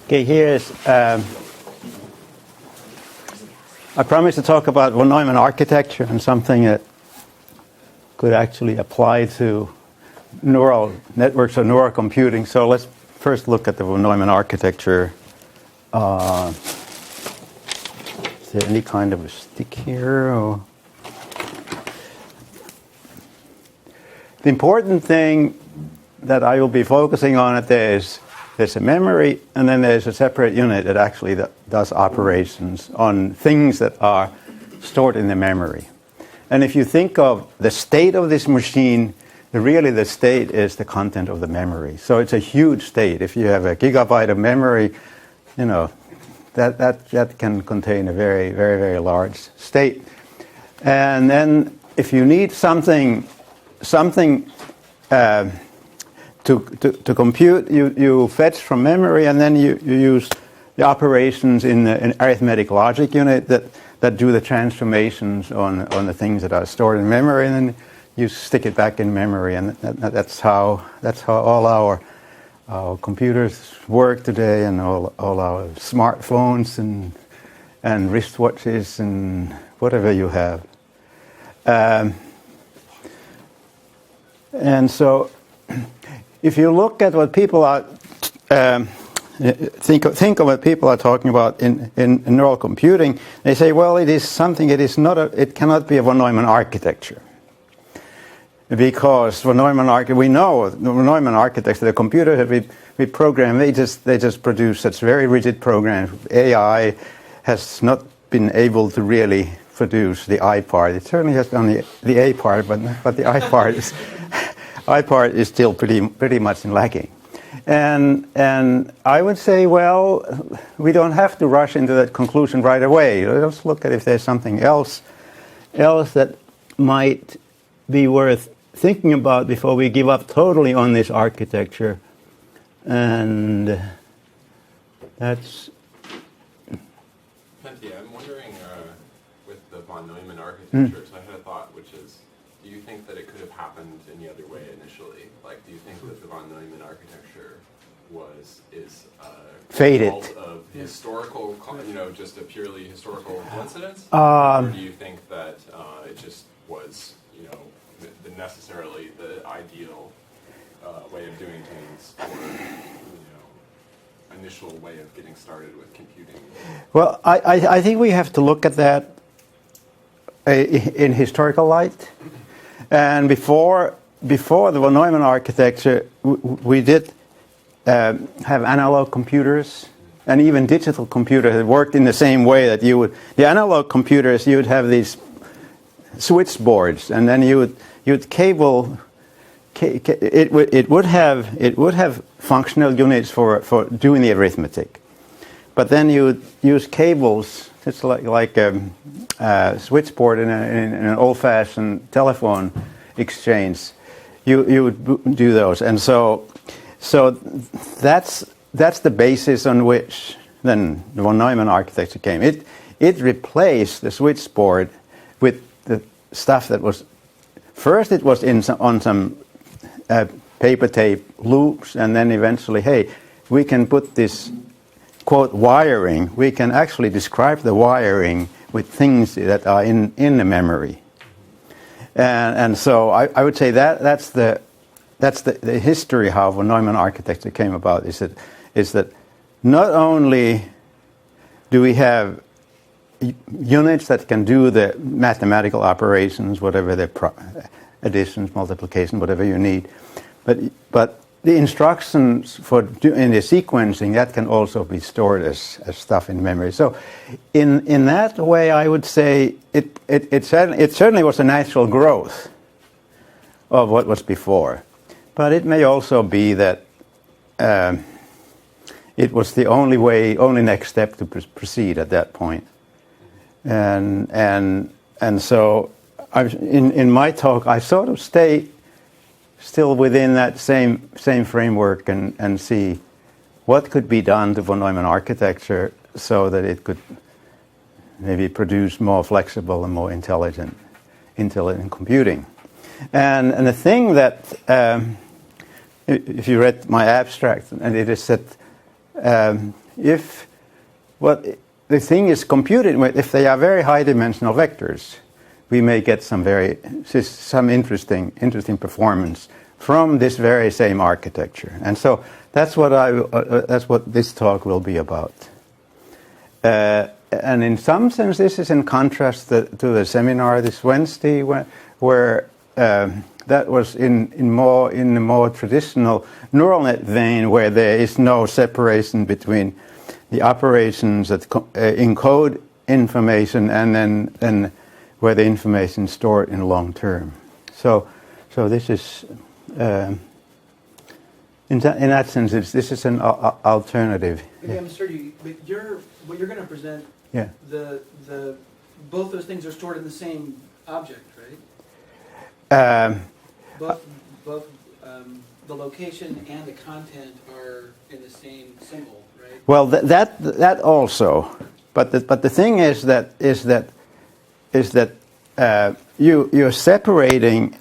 Okay, here is, I promised to talk about von Neumann architecture and something that could actually apply to neural networks or neural computing. So let's first look at the von Neumann architecture. Is there any kind of a stick here? Or? The important thing that I will be focusing on it is there's a memory, and then there's a separate unit that actually does operations on things that are stored in the memory. And if you think of the state of this machine, really the state is the content of the memory. So it's a huge state. If you have a gigabyte of memory, you know, that can contain a very, very, very large state. And then if you need something to compute, you fetch from memory, and then you use the operations in an arithmetic logic unit that do the transformations on the things that are stored in memory, and then you stick it back in memory, and that's how all our computers work today, and all our smartphones and wristwatches and whatever you have. And so, if you look at what people are think of what people are talking about in neural computing, they say, well, it is something. It cannot be a von Neumann architecture, because we know the von Neumann architecture. The computer that we program, they just produce such very rigid programs. AI has not been able to really produce the I part. It certainly has done the A part, but the I part is. I part is still pretty much lacking, and I would say, well, we don't have to rush into that conclusion right away. Let's look at if there's something else that might be worth thinking about before we give up totally on this architecture, and that's. Pentti, I'm wondering with the von Neumann architecture. So I had a thought, which is. Do you think that it could have happened any other way initially? Like, do you think that the von Neumann architecture is faded, a result of historical, just a purely historical coincidence? Or do you think that it just was, necessarily the ideal way of doing things, or initial way of getting started with computing? Well, I think we have to look at that in historical light. And before the von Neumann architecture, we did have analog computers, and even digital computers that worked in the same way that you would. The analog computers, you would have these switchboards, and then you would cable. It would have functional units for doing the arithmetic, but then you would use cables. It's like a switchboard in an old-fashioned telephone exchange. You would do those, and so that's the basis on which then the von Neumann architecture came. It replaced the switchboard with the stuff that was first. It was on some paper tape loops, and then eventually, hey, we can put this. Quote, wiring, we can actually describe the wiring with things that are in the memory. And so I would say that's the history how von Neumann architecture came about, is that not only do we have units that can do the mathematical operations, whatever the additions, multiplication, whatever you need, but the instructions in the sequencing, that can also be stored as stuff in memory. So, in that way, I would say it certainly was a natural growth of what was before, but it may also be that it was the only next step to proceed at that point. And so, in my talk, I sort of stay still within that same framework and see what could be done to von Neumann architecture so that it could maybe produce more flexible and more intelligent computing. And the thing that, if you read my abstract, and it is that if what the thing is computed with, if they are very high dimensional vectors, we may get some interesting performance from this very same architecture. And so that's what this talk will be about. And in some sense, this is in contrast to the seminar this Wednesday, where that was in a more traditional neural net vein, where there is no separation between the operations that encode information and then where the information is stored in long term. So this is in that sense, this is an alternative. Okay, I'm sorry, but what you're going to present. Yeah. Both those things are stored in the same object, right? Both the location and the content are in the same symbol, right? Well, that also, but the thing is that you're separating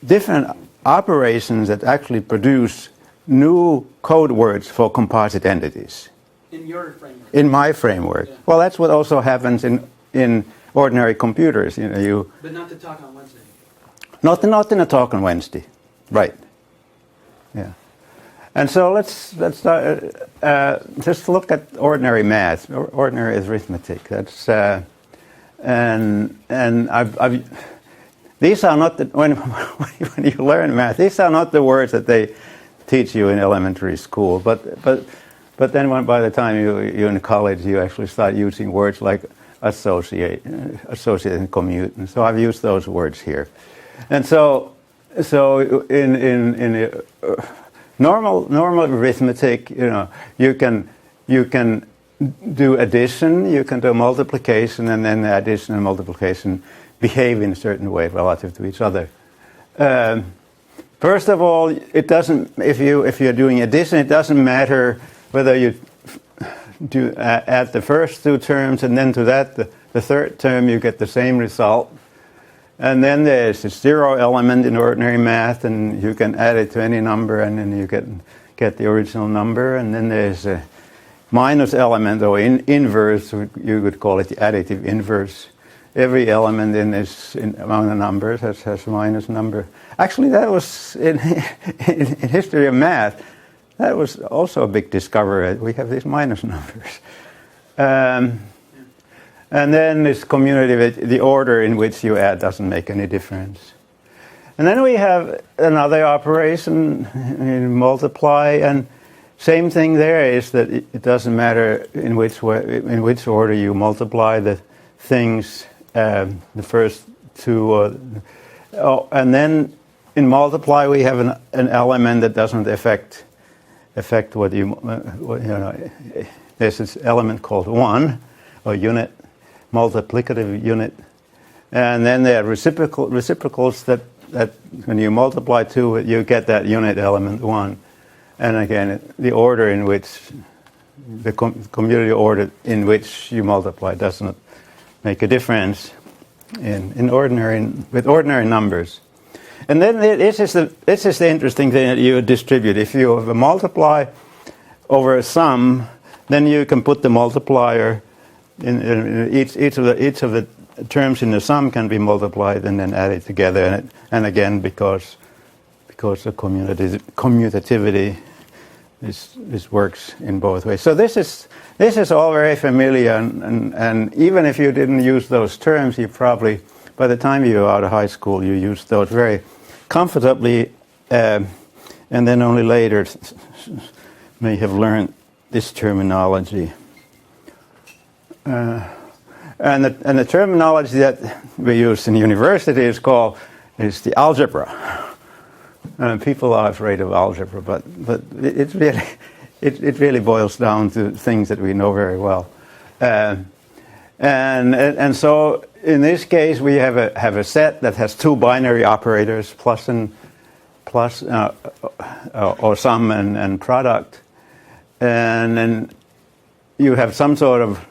different operations that actually produce new code words for composite entities. In your framework. In my framework. Yeah. Well, that's what also happens in ordinary computers. But not the talk on Wednesday. Not in a talk on Wednesday, right? Yeah. And so let's start, just look at ordinary math, ordinary arithmetic. That's and these are not when you learn math. These are not the words that they teach you in elementary school. But then by the time you're in college, you actually start using words like associate and commute. And so I've used those words here. And so in normal arithmetic, you can do addition, you can do multiplication, and then the addition and multiplication behave in a certain way relative to each other. First of all, it doesn't. If you're doing addition, it doesn't matter whether you do add the first two terms and then to that the third term, you get the same result. And then there's a zero element in ordinary math, and you can add it to any number, and then you get the original number. And then there's a minus element, or inverse, you could call it the additive inverse. Every element in this amount of numbers has a minus number. Actually, that was in history of math. That was also a big discovery. We have these minus numbers. And then this commutative, the order in which you add doesn't make any difference. And then we have another operation, multiply, and same thing there is that it doesn't matter in which order you multiply the things, the first two. And then in multiply we have an element that doesn't affect what there's this element called 1, or unit, multiplicative unit, and then there are reciprocals that when you multiply 2, you get that unit element 1, and again the order in which the commutative order in which you multiply doesn't make a difference with ordinary numbers. And then this is the interesting thing that you distribute. If you have a multiply over a sum, then you can put the multiplier in each of the terms in the sum can be multiplied and then added together. And again, because the commutativity this works in both ways. So this is all very familiar, and even if you didn't use those terms, you probably, by the time you were out of high school, you used those very comfortably, and then only later may have learned this terminology. And the terminology that we use in university is the algebra. People are afraid of algebra, but it really boils down to things that we know very well. And so in this case we have a set that has two binary operators, plus or sum and product, and then you have some sort of.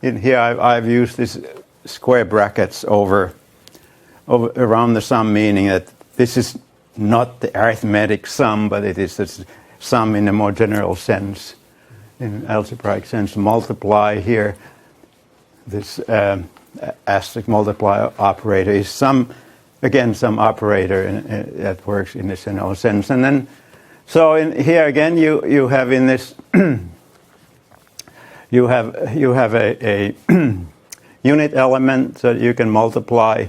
In here I've used these square brackets over around the sum, meaning that this is not the arithmetic sum, but it is the sum in a more general sense. in algebraic sense, multiply here. This asterisk multiply operator is some operator that works in this general sense. And then, so in here again, you have in this you have a unit element that you can multiply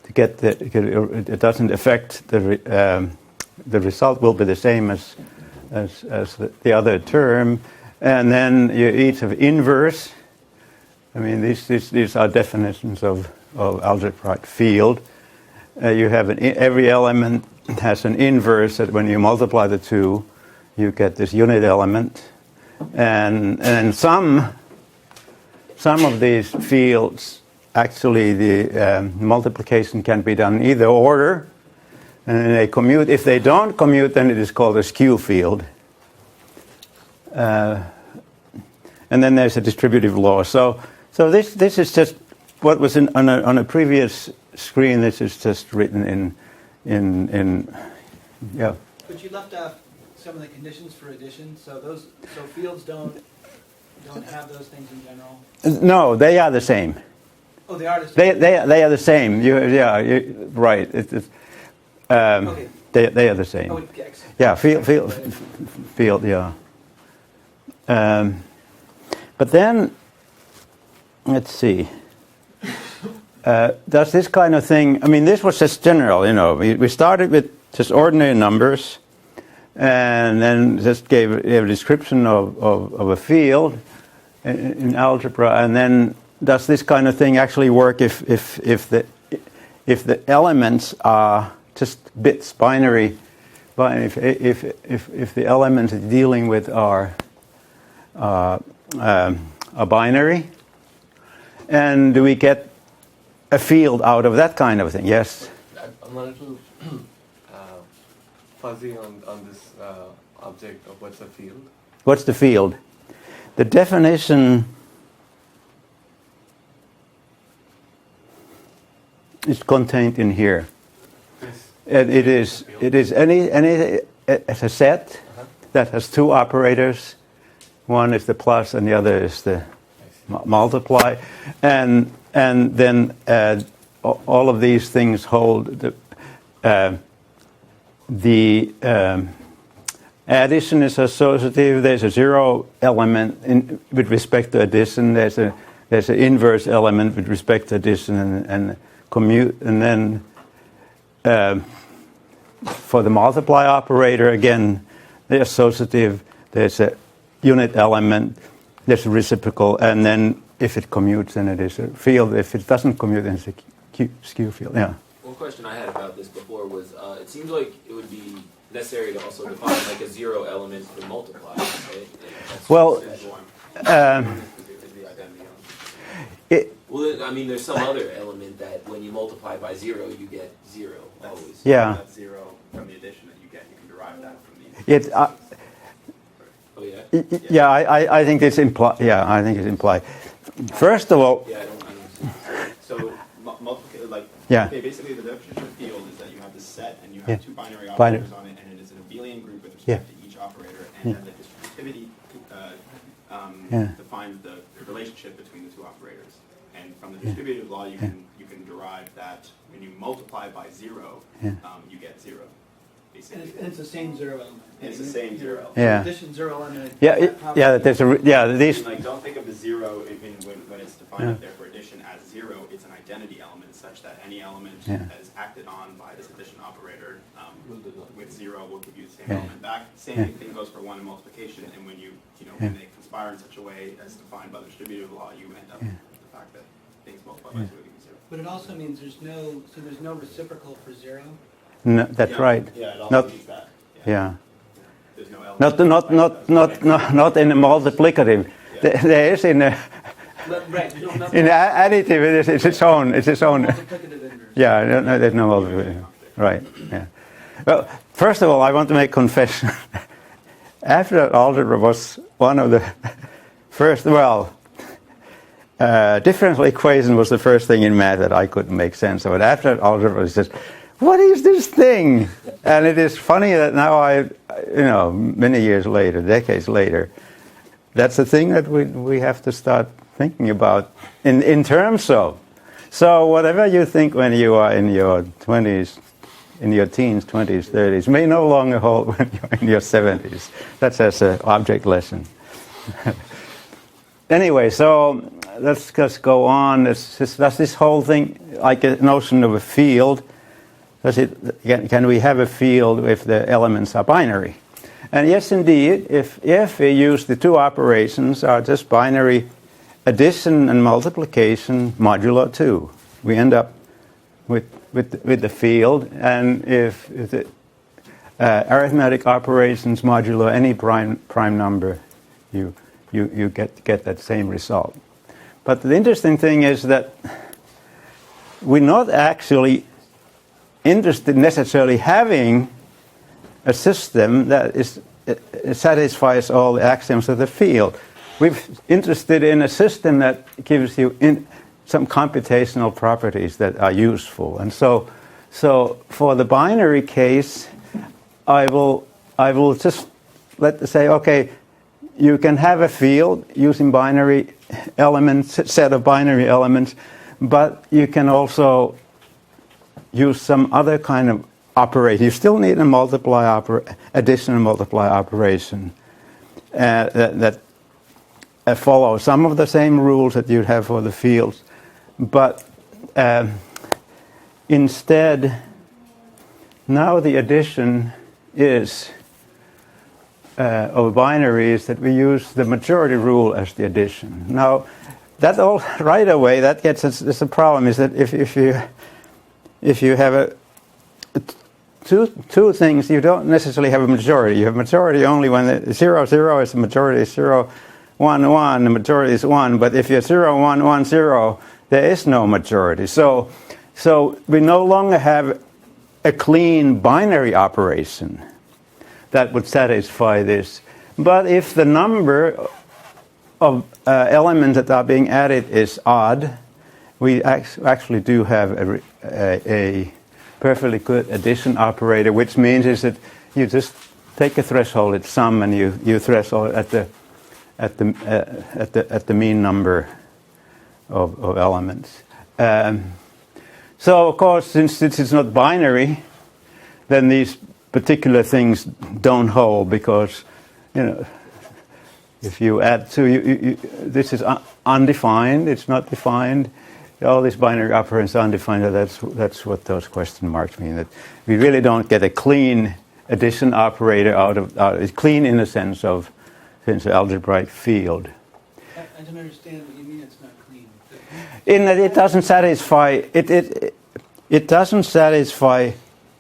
to get it doesn't affect the result will be the same as the other term, and then you each have inverse. I mean, these are definitions of algebraic field. You have every element has an inverse that when you multiply the two, you get this unit element, and some of these fields actually the multiplication can be done in either order, and they commute. If they don't commute, then it is called a skew field. And then there's a distributive law. So this is just what was on a previous screen. This is just written in yeah. But you left off some of the conditions for addition. So fields don't have those things in general. No, they are the same. Oh, they are the same. They are the same. Right. Okay. They are the same. Oh, yes. Yeah, field. Yeah. But then, let's see. Does this kind of thing? I mean, this was just general. We started with just ordinary numbers, and then just gave a description of a field in algebra, and then does this kind of thing actually work if the elements are just bits, binary? If the elements dealing with are a binary, and do we get a field out of that kind of thing? Yes. I'm a little fuzzy on this object of what's a field. What's the field? The definition is contained in here. And it is any it's a set that has two operators. One is the plus, and the other is the multiply, and then all of these things hold the addition is associative. There's a zero element with respect to addition. There's an inverse element with respect to addition and commute, and then for the multiply operator again, the associative. There's a unit element. There's a reciprocal, and then if it commutes, then it is a field. If it doesn't commute, then it's a skew field. Yeah. One question I had about this before was, it seems like it would be necessary to also define like a zero element for multiply, right? Well, I mean, there's some other element that when you multiply by zero, you get zero always. Yeah. That's zero from the addition that you get. You can derive that from the. Oh yeah. Yeah, I think it's implied. Yeah, I think it's implied. First of all. Yeah, I don't So multiplication, like. Yeah. Okay, basically the definition of field is that you have this set and you have two binary Binary. operators on it, and it is an abelian group with respect to each operator, and then the distributivity defines the relationship between the two operators. And from the distributive law, you can derive that when you multiply by zero, you get zero. And it's the same zero element. It's the same zero element. Yeah. Addition zero element. There's these. Like, don't think of the zero when it's defined up there for addition as zero. It's an identity element such that any element that is acted on by this addition operator with zero will give you the same element back. Same thing goes for one in multiplication. And when when they conspire in such a way as defined by the distributive law, you end up with the fact that things multiply by zero give you zero. But it also means there's no reciprocal for zero. No, that's right. Yeah, it also means that. Yeah. There's no element. Not in a multiplicative. There is in a in additive. It's its own. Multiplicative inverse. Yeah. No, there's no multiplicative. Right. Yeah. Well, first of all, I want to make confession. After that, algebra was one of the first. Differential equation was the first thing in math that I couldn't make sense of. But after that, algebra was just, what is this thing? And it is funny that now many years later, decades later, that's the thing that we have to start thinking about in terms of. So whatever you think when you are in your 20s, in your teens, 20s, 30s, may no longer hold when you're in your 70s. That's as an object lesson. Anyway, so let's just go on. Does this whole thing, like a notion of a field, can we have a field if the elements are binary? And yes, indeed, if we use the two operations are just binary addition and multiplication modulo 2, we end up with the field. And if the arithmetic operations modulo any prime number, you get that same result. But the interesting thing is that we're not actually interested necessarily having a system that satisfies all the axioms of the field. We're interested in a system that gives you some computational properties that are useful. And so for the binary case, I will just say, okay, you can have a field using binary elements, set of binary elements, but you can also use some other kind of operation. You still need a addition and multiply operation that follow some of the same rules that you'd have for the fields, but instead, now the addition is of binaries that we use the majority rule as the addition. Now, that all right away that gets us. There's a problem is that if you have two things, you don't necessarily have a majority. You have majority only when 0, 0 is the majority, 0, 1, 1, the majority is 1. But if you're 0, 1, 1, 0, there is no majority. So we no longer have a clean binary operation that would satisfy this. But if the number of elements that are being added is odd, we actually do have a perfectly good addition operator, which means is that you just take a threshold at sum and you threshold at the mean number of elements. So of course, since it's not binary, then these particular things don't hold, because if you add two, this is undefined. It's not defined. All these binary operands are undefined. That's what those question marks mean. That we really don't get a clean addition operator out of it's clean in the sense of algebraic field. I don't understand what you mean. It's not clean. In that it doesn't satisfy it doesn't satisfy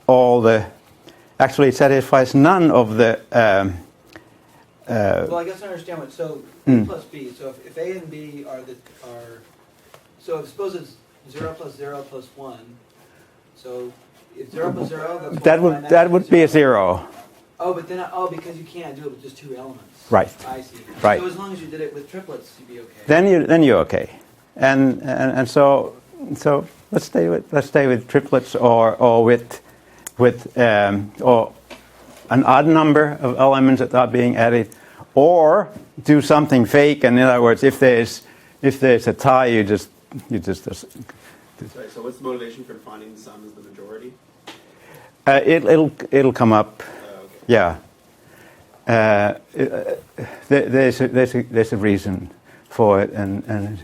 all the. Actually, it satisfies none of the. Well, I guess I understand what. So A plus B. So if A and B are so suppose it's 0 plus 0 plus 1. So if 0 plus 0, that would be a 0. Oh, but then because you can't do it with just two elements. Right. I see. Right. So as long as you did it with triplets, you'd be okay. Then you're okay, and so let's stay with triplets or with or an odd number of elements that are being added, or do something fake. And in other words, if there's a tie, you just. Sorry, so what's the motivation for defining the sum as the majority? It'll come up. Okay. Yeah. There's a reason for it, and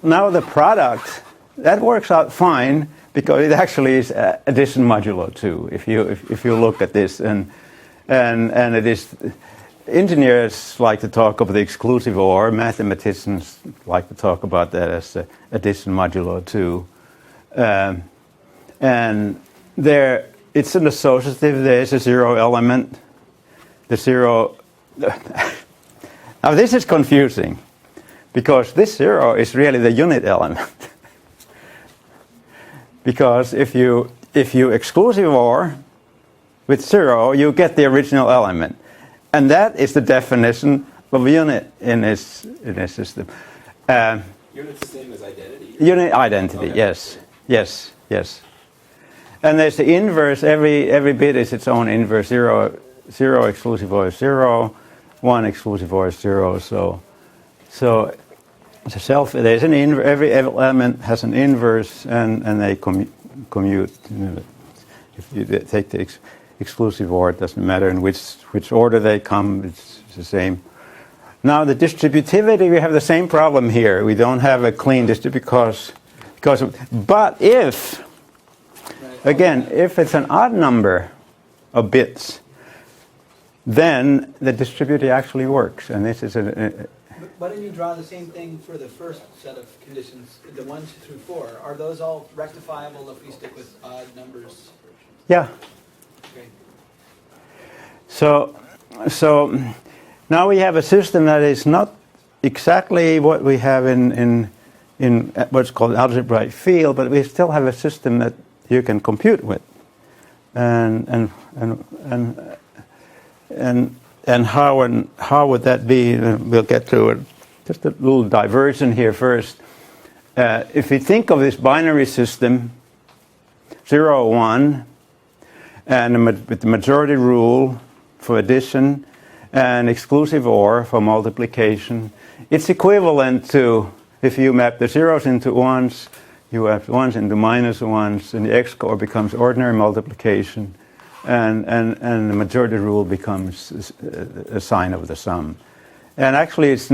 now the product that works out fine, because it actually is addition modulo 2. If you look at this, and it is, engineers like to talk of the exclusive OR. Mathematicians like to talk about that as addition modulo 2. And there, it's an associative. There is a 0 element. The 0. Now this is confusing, because this 0 is really the unit element. Because if you exclusive OR with 0, you get the original element, and that is the definition of unit in this system. Unit's the same as identity? Unit identity, okay. Yes. And there's the inverse. Every bit is its own inverse. 0 exclusive OR is 0. 1 exclusive OR is 0. So there's every element has an inverse, and they commute. If you take the exclusive OR, it doesn't matter in which order they come, it's the same. Now the distributivity, we have the same problem here. We don't have a clean distributivity but if, again, if it's an odd number of bits, then the distributivity actually works. And this is Why don't you draw the same thing for the first set of conditions, the 1 through 4? Are those all rectifiable if we stick with odd numbers? yeah. Okay. So now we have a system that is not exactly what we have in what's called algebraic field, but we still have a system that you can compute with. And how would that be? We'll get to it. Just a little diversion here first. If we think of this binary system, 0, 1, and with the majority rule for addition and exclusive OR for multiplication, it's equivalent to, if you map the zeros into 1s, you have 1s into minus 1s, and the x-core becomes ordinary multiplication, and the majority rule becomes a sign of the sum. And actually, it's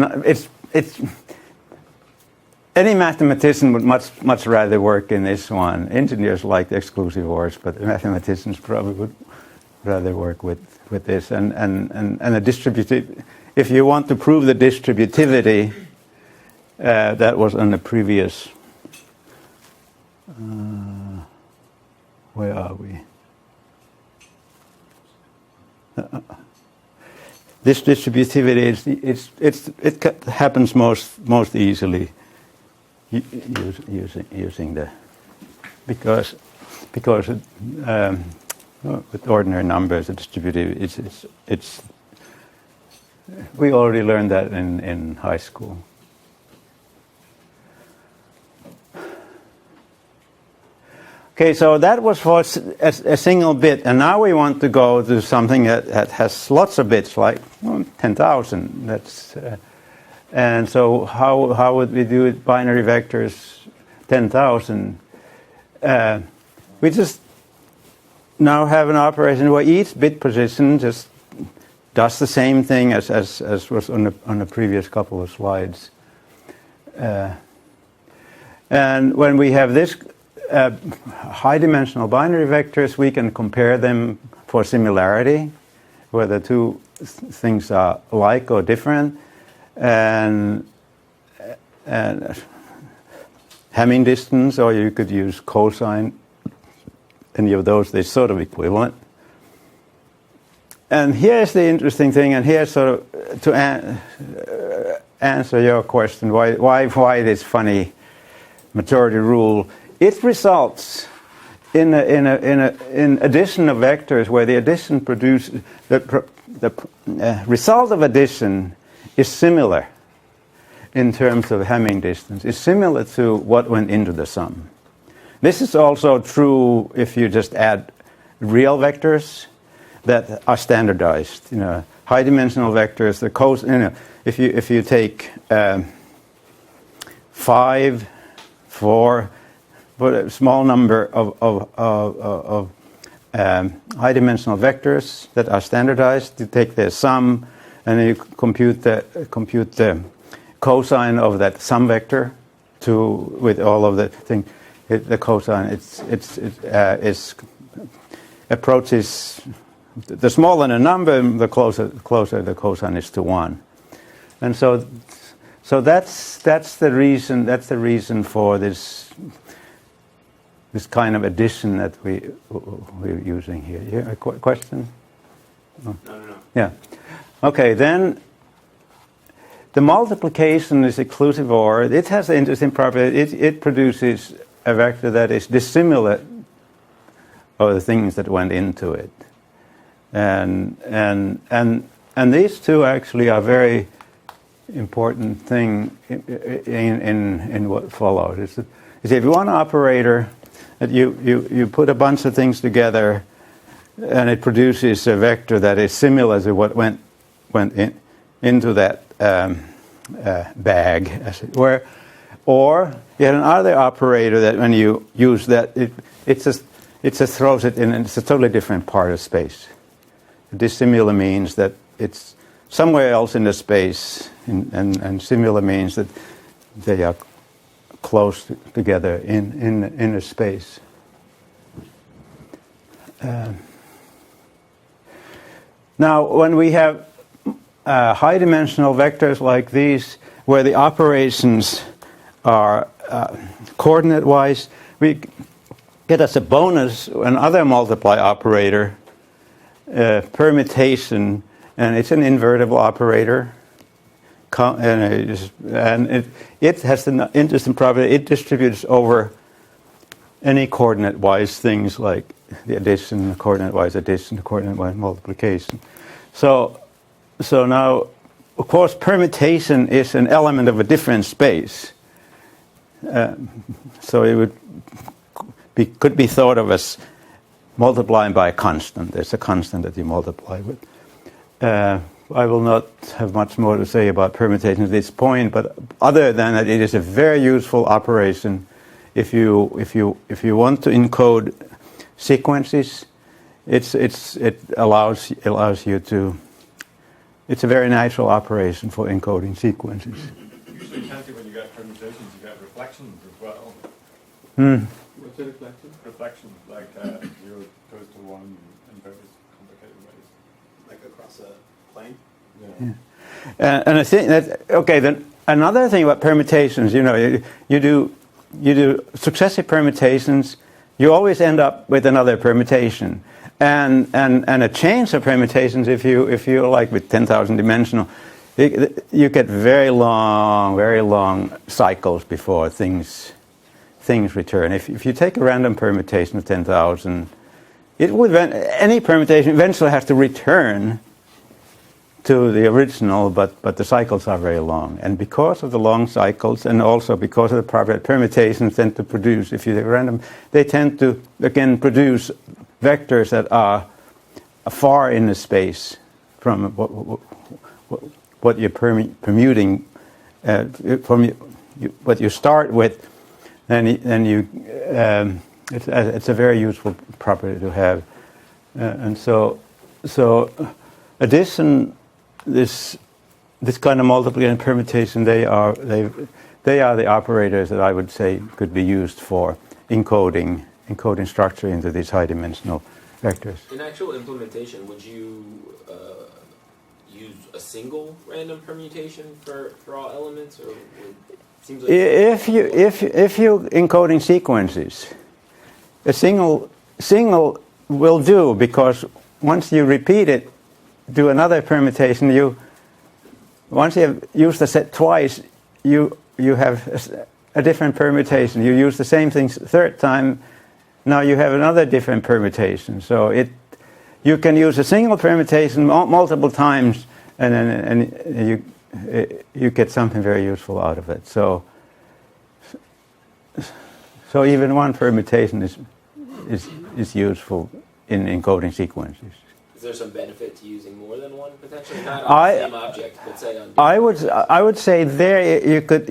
any mathematician would much rather work in this one. Engineers like the exclusive ORs, but mathematicians probably would rather work with this. And the distributive, if you want to prove the distributivity, that was on the previous. Where are we? This distributivity it happens most easily using the because with ordinary numbers the distributivity it's we already learned that in high school. Okay, so that was for a single bit, and now we want to go to something that has lots of bits, like 10,000. That's and so how would we do it? Binary vectors, 10,000. We just now have an operation where each bit position just does the same thing as was on the previous couple of slides. And when we have this high-dimensional binary vectors, we can compare them for similarity, whether two things are alike or different, and Hamming distance, or you could use cosine. Any of those, they're sort of equivalent. And here's the interesting thing, and here's sort of to answer your question, why this funny majority rule. It results in addition of vectors where the addition produces the result of addition is similar in terms of Hamming distance. It's similar to what went into the sum. This is also true if you just add real vectors that are standardized. High-dimensional vectors. If you take 5, 4. But a small number of high-dimensional vectors that are standardized. You take their sum, and you compute the cosine of that sum vector with all of the thing. The cosine it approaches the smaller the number, the closer the cosine is to 1, and so that's the reason. That's the reason for this kind of addition that we're using here. Yeah, a question? No. Yeah. Okay, then the multiplication is exclusive OR. It has an interesting property. It produces a vector that is dissimilar of the things that went into it. And these two actually are very important thing in what follows. Is if you want an operator that you put a bunch of things together and it produces a vector that is similar to what went into that bag, as it were. Or you have another operator that when you use that, it just throws it in, and it's a totally different part of space. Dissimilar means that it's somewhere else in the space, and similar means that they are close together in a space. Now, when we have high-dimensional vectors like these, where the operations are coordinate-wise, we get as a bonus another multiply operator, permutation, and it's an invertible operator. And it has the interesting property, it distributes over any coordinate-wise things like the addition, the coordinate-wise addition, the coordinate-wise multiplication. So now, of course, permutation is an element of a different space. So it could be thought of as multiplying by a constant. There's a constant that you multiply with. I will not have much more to say about permutation at this point, but other than that, it is a very useful operation if you want to encode sequences. It allows you to. It's a very natural operation for encoding sequences. Usually, Pentti, when you get permutations, you get reflections as well. What's the reflection? Reflections, like 0 goes to 1 in various complicated ways. Like across a plane? Yeah. And I think that then another thing about permutations, you do successive permutations. You always end up with another permutation, and a change of permutations. If you like with 10,000 dimensional, you get very long cycles before things return. If you take a random permutation of 10,000, any permutation eventually has to return to the original, but the cycles are very long. And because of the long cycles, and also because of the property that permutations tend to produce, if you take random, they tend to, again, produce vectors that are far in the space from what you're permuting, from what you start with, then you it's a very useful property to have. And so addition, this kind of multiplication and permutation, they are the operators that I would say could be used for encoding structure into these high-dimensional vectors. In actual implementation, would you use a single random permutation for all elements, or seems like if you encoding sequences, a single will do, because once you repeat it, do another permutation. Once you have used the set twice, you have a different permutation. You use the same thing third time. Now you have another different permutation. So you can use a single permutation multiple times, and then you get something very useful out of it. So even one permutation is useful in encoding sequences. Is there some benefit to using more than one potentially? Not on the same object, but say on. I would say there you could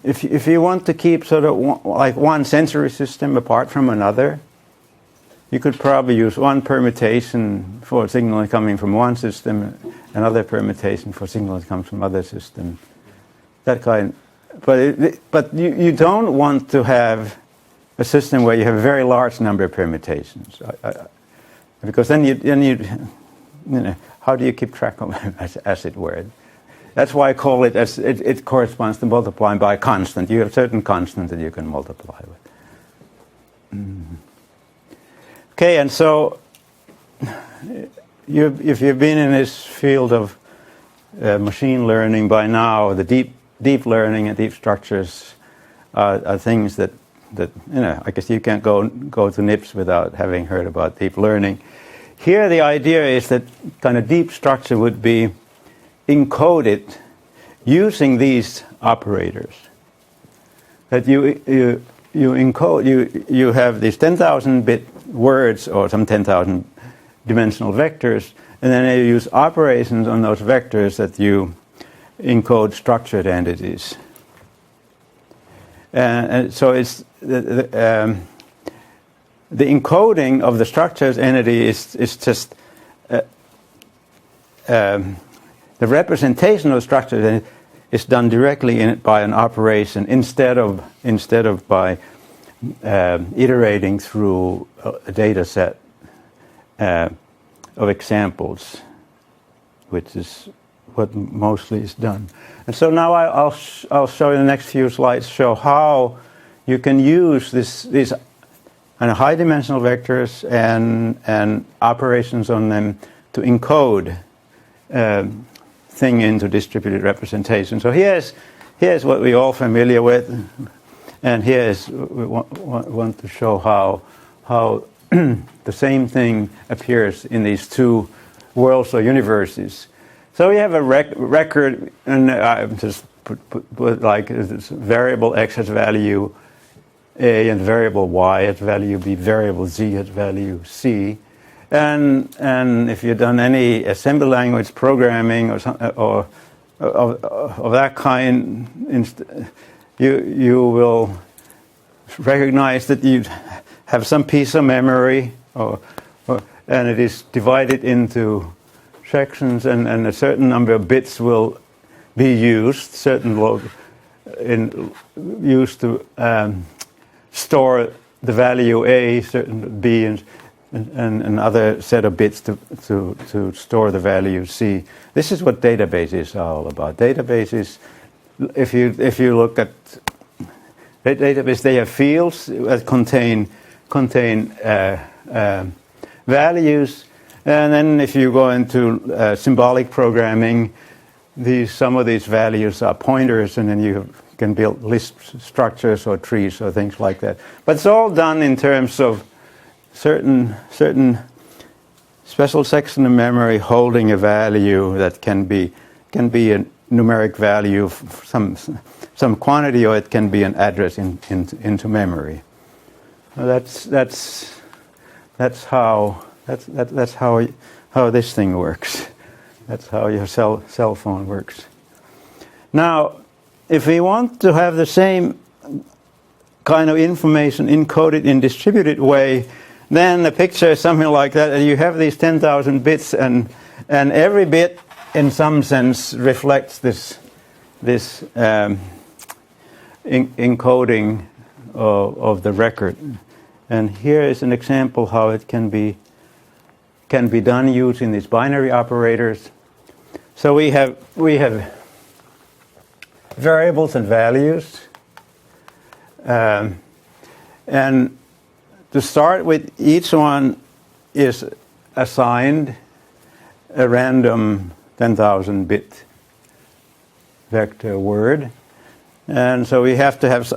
if you want to keep sort of one sensory system apart from another, you could probably use one permutation for signal coming from one system, another permutation for signal that comes from other system. That kind. But you don't want to have a system where you have a very large number of permutations. Because then you how do you keep track of them, as it were? That's why I call it as it corresponds to multiplying by a constant. You have certain constant that you can multiply with. Okay, and so if you've been in this field of machine learning by now, the deep learning and deep structures are things that I guess you can't go to NIPS without having heard about deep learning. Here the idea is that kind of deep structure would be encoded using these operators. That you encode, you have these 10,000 bit words or some 10,000 dimensional vectors, and then you use operations on those vectors that you encode structured entities. And so it's the encoding of the structured entity is just the representation of the structured entity is done directly by an operation instead of by iterating through a data set of examples, which is what mostly is done. And so now I'll show you the next few slides, show how you can use these high-dimensional vectors and operations on them to encode thing into distributed representation. So here's what we're all familiar with, and here's we want to show how the same thing appears in these two worlds or universes. So we have a record, and I just put like this variable x has value a, and variable y has value b, variable z has value c. And if you've done any assembly language programming or of that kind, you will recognize that you have some piece of memory, and it is divided into sections, and a certain number of bits will be used, used to store the value a, certain b, and another set of bits to store the value c. This is what databases are all about. Databases, if you look at database, they have fields that contain values, and then if you go into symbolic programming, some of these values are pointers, and then you can build list structures or trees or things like that. But it's all done in terms of certain special section of memory holding a value that can be a numeric value, some quantity, or it can be an address into memory. That's how this thing works. That's how your cell phone works. Now, if we want to have the same kind of information encoded in distributed way, then the picture is something like that. And you have these 10,000 bits, and every bit, in some sense, reflects this encoding of the record. And here is an example how it can be done using these binary operators. So we have variables and values, and to start with, each one is assigned a random 10,000 bit vector word, and so we have to have.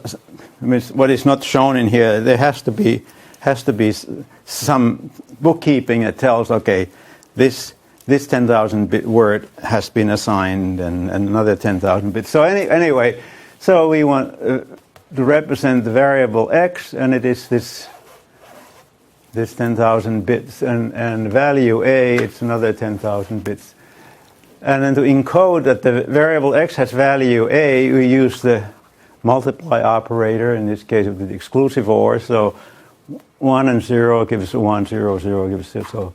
I mean, what is not shown in here, there has to be some bookkeeping that tells, okay, this 10,000 bit word has been assigned, and another 10,000 bits. So anyway, so we want to represent the variable x, and it is this 10,000 bits, and value a, it's another 10,000 bits. And then to encode that the variable x has value a, we use the multiply operator, in this case of the exclusive OR. So 1 and 0 gives 1, 0, 0 gives 0. So,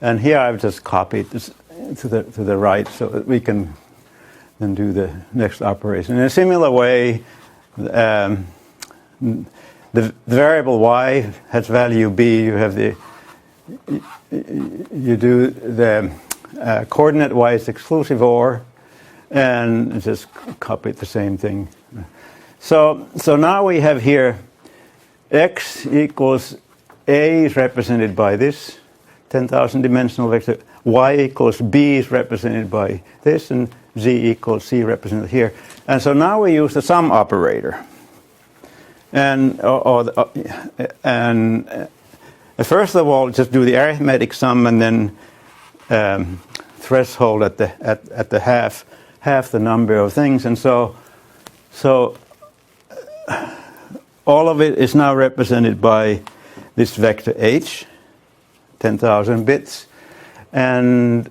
and here I've just copied this to the right so that we can then do the next operation. In a similar way, the variable y has value b. You do the coordinate wise exclusive OR, and just copy the same thing. So now we have here x equals a is represented by this 10,000 dimensional vector, y equals b is represented by this, and z equals c represented here. And so now we use the sum operator. And first of all, just do the arithmetic sum, and then threshold at the half the number of things. And so all of it is now represented by this vector h, 10,000 bits. And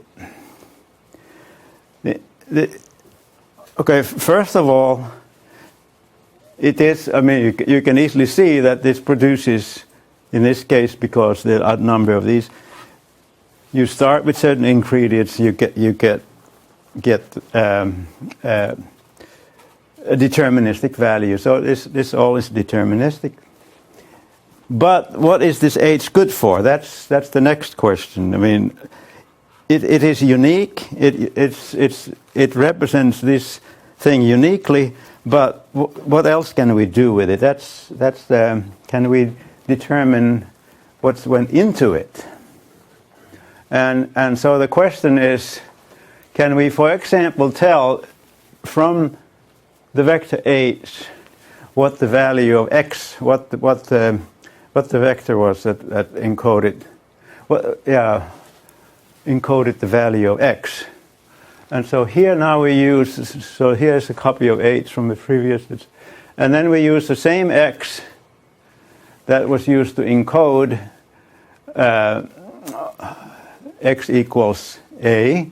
okay, first of all, it is, I mean, you can easily see that this produces, in this case, because there are a number of these, you start with certain ingredients, you get a deterministic value. So this all is deterministic. But what is this H good for? That's the next question. I mean, it is unique. It represents this thing uniquely. But what else can we do with it? Can we determine what went into it? And so the question is, can we, for example, tell from the vector H what the value of x, what the vector was that encoded, encoded the value of x. And so here now we use, so here's a copy of H from the previous, and then we use the same x that was used to encode x equals a,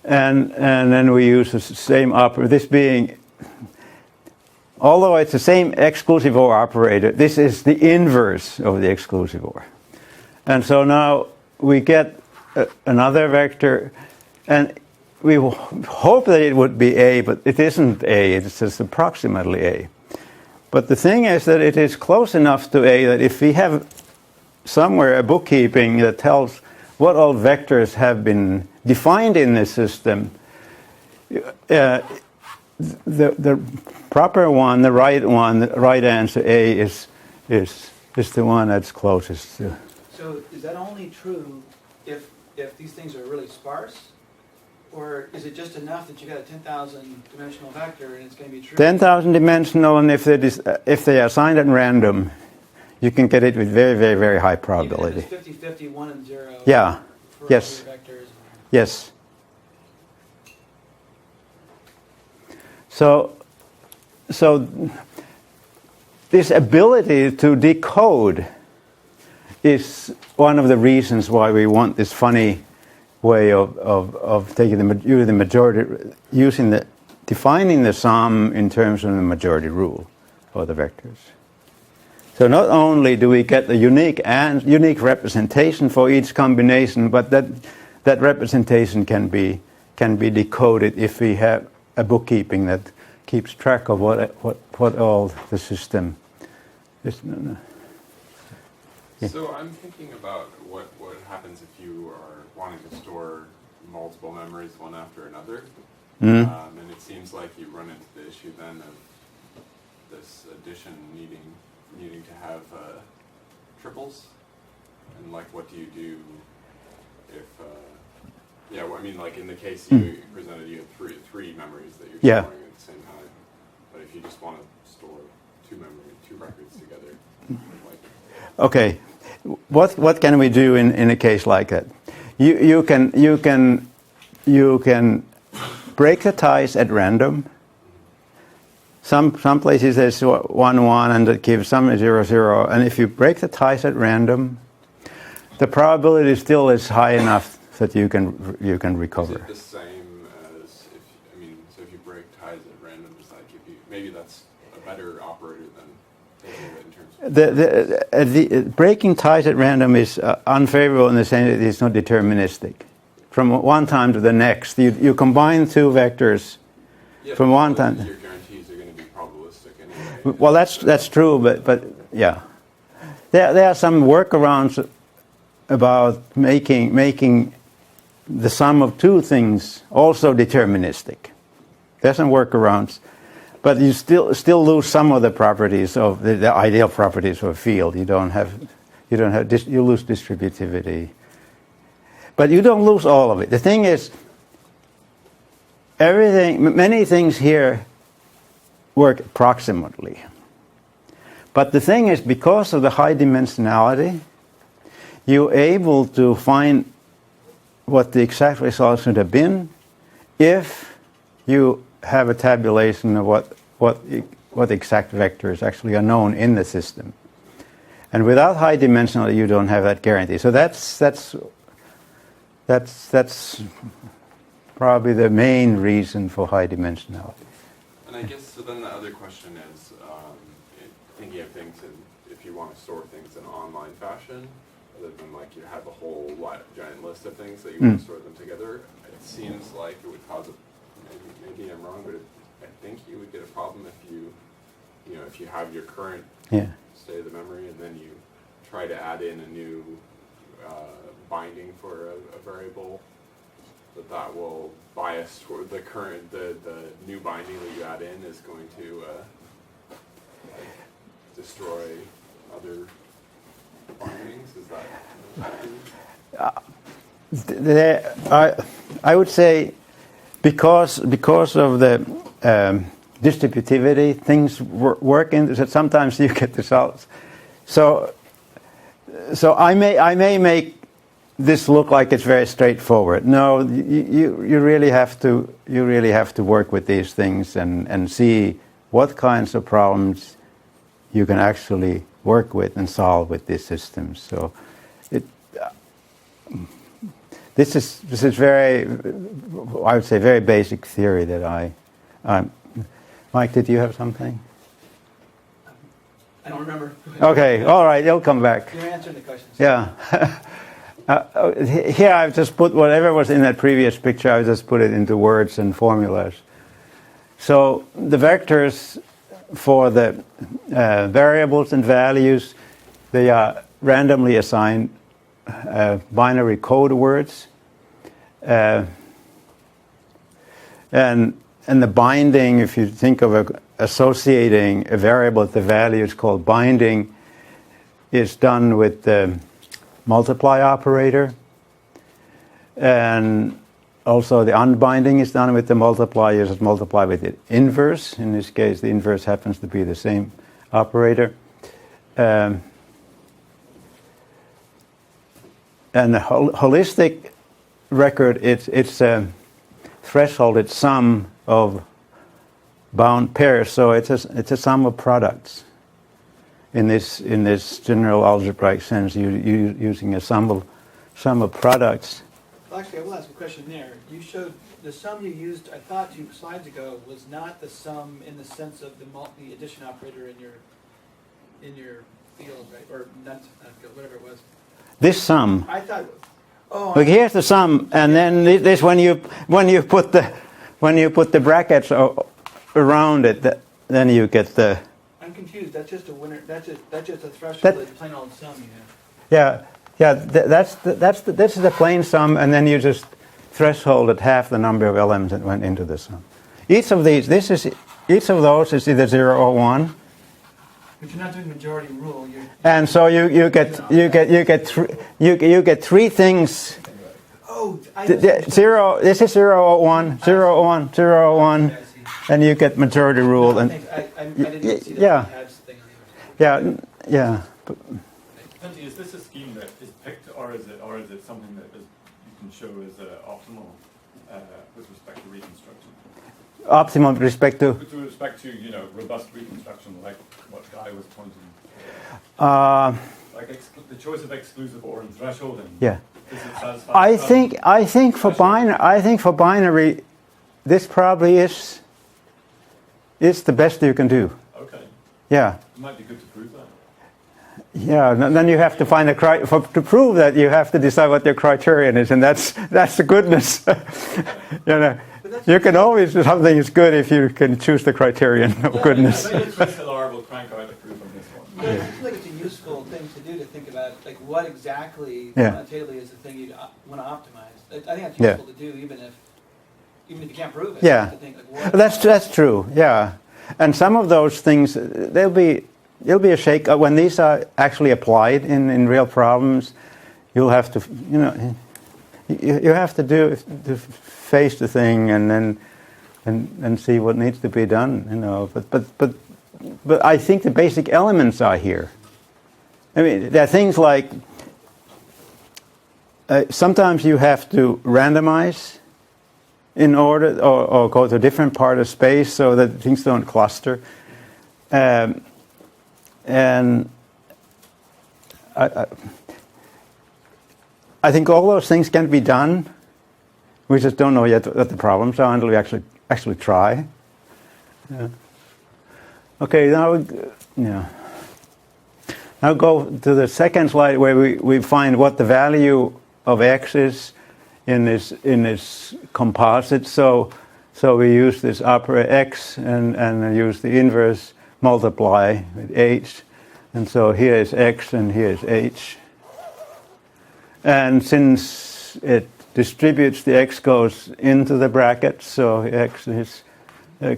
and then we use the same operator, this being, although it's the same exclusive OR operator, this is the inverse of the exclusive OR. And so now we get another vector, and we hope that it would be A, but it isn't A, it's just approximately A. But the thing is that it is close enough to A that if we have somewhere a bookkeeping that tells what all vectors have been defined in this system, the proper one, the right answer A is the one that's closest to. So is that only true if these things are really sparse? Or is it just enough that you got a 10,000 dimensional vector and it's going to be true? 10,000 dimensional, and if they are assigned at random, you can get it with very, very, very high probability. Even if it's 50-50, 1 and 0. Yeah. For Yes. all your vectors. Yes. So this ability to decode is one of the reasons why we want this funny way of taking the majority, defining the sum in terms of the majority rule for the vectors. So not only do we get the unique representation for each combination, but that representation can be decoded if we have a bookkeeping that keeps track of what all the system is. Yeah. So I'm thinking about what happens if you are wanting to store multiple memories one after another. And it seems like you run into the issue then of this addition needing to have triples. And like, what do you do if I mean, like in the case you presented, you have three memories that you're storing at the same time. But if you just want to store two records together, like. Okay, what can we do in a case like that? You can break the ties at random. Some places there's 1 1 and it gives some 0 0, and if you break the ties at random, the probability still is high enough that you can recover. Is it the same as if you break ties at random, does that give you, maybe that's a better operator than taking it in terms of The breaking ties at random is unfavorable in the sense that it's not deterministic. From one time to the next, you combine two vectors from one time. Your guarantees are going to be probabilistic anyway. Well, that's true, but yeah, there are some workarounds about making the sum of two things also deterministic. There's some workarounds. But you still lose some of the properties of the ideal properties of a field. You lose distributivity, but you don't lose all of it. The thing is, many things here work approximately. But the thing is, because of the high dimensionality, you're able to find what the exact result should have been if you have a tabulation of what exact vectors actually are known in the system. And without high dimensional, you don't have that guarantee. So that's That's probably the main reason for high dimensionality. And I guess so. Then the other question is thinking of things if you want to store things in an online fashion, rather than like you have a whole giant list of things that you want to store them together. It seems like it would cause maybe I'm wrong, but I think you would get a problem if you have your current state of the memory and then you try to add in a new binding for a variable, that will bias toward the current, the new binding that you add in is going to destroy other bindings. Is that? I would say because of the distributivity, things work in that sometimes you get results. So I may make this look like it's very straightforward. No, you really have to work with these things and see what kinds of problems you can actually work with and solve with these systems. So this is very, I would say, very basic theory that I Mike, did you have something? I don't remember. Okay, all right, it'll come back. You're answering the questions. Yeah. Here I've just put whatever was in that previous picture, I've just put it into words and formulas. So the vectors for the variables and values, they are randomly assigned binary code words. And the binding, if you think of associating a variable with the value, it's called binding, is done with the multiply operator. And also the unbinding is done with the multiply. You just multiply with the inverse. In this case, the inverse happens to be the same operator. And the holistic record, it's a threshold, it's sum of bound pairs, so it's a sum of products. In this general algebraic sense, you using a sum of products. Well, actually, I will ask a question there. You showed the sum you used, I thought 2 slides ago, was not the sum in the sense of the addition operator in your field, right? Or not field, whatever it was. This sum. I thought. Oh. Look, here's the sum, and then this when you put the brackets around it, then you get the. I'm confused. That's just a winner. That's just a threshold. That's plain old sum you have. Yeah. This is a plain sum, and then you just threshold at half the number of elements that went into the sum. Each of those is either 0 or 1. But you're not doing majority rule. And so you get three things. Oh, Zero. This is 0 or 1, 0 or 1, 0 or 1, Okay, I see. and you get majority rule. No, And I didn't see that yeah. adds thing on the other side. yeah. Pentti, is this a scheme that is picked, or is it something that you can show as optimal with respect to reconstruction? Optimum with respect to. With respect to robust reconstruction, like what Guy was pointing. Like the choice of exclusive or thresholding. Yeah. Does it satisfy? I think for binary, this probably is the best you can do. Okay. Yeah. It might be good to prove that. Yeah, then you have to find to prove that you have to decide what your criterion is, and that's the goodness. You can always do something is good if you can choose the criterion of goodness. I think it's Mr. will crank out a proof on this one. But I feel like it's a useful thing to do to think about, like what exactly Yeah. quantitatively is the thing you want to optimize. I think that's useful to do, even if you can't prove it. Yeah. To think, like, what That's true. Yeah, and some of those things there'll be a shake when these are actually applied in real problems. You'll have to you have to face the thing and then and see what needs to be done. But I think the basic elements are here. I mean, there are things like sometimes you have to randomize in order, or go to a different part of space so that things don't cluster. And I think all those things can be done. We just don't know yet what the problems are until we actually try. Yeah. Okay, now go to the second slide where we find what the value of x is in this composite. So we use this operator x and use the inverse multiply with h. And so here is x and here is h. And since it distributes, the x goes into the bracket, so x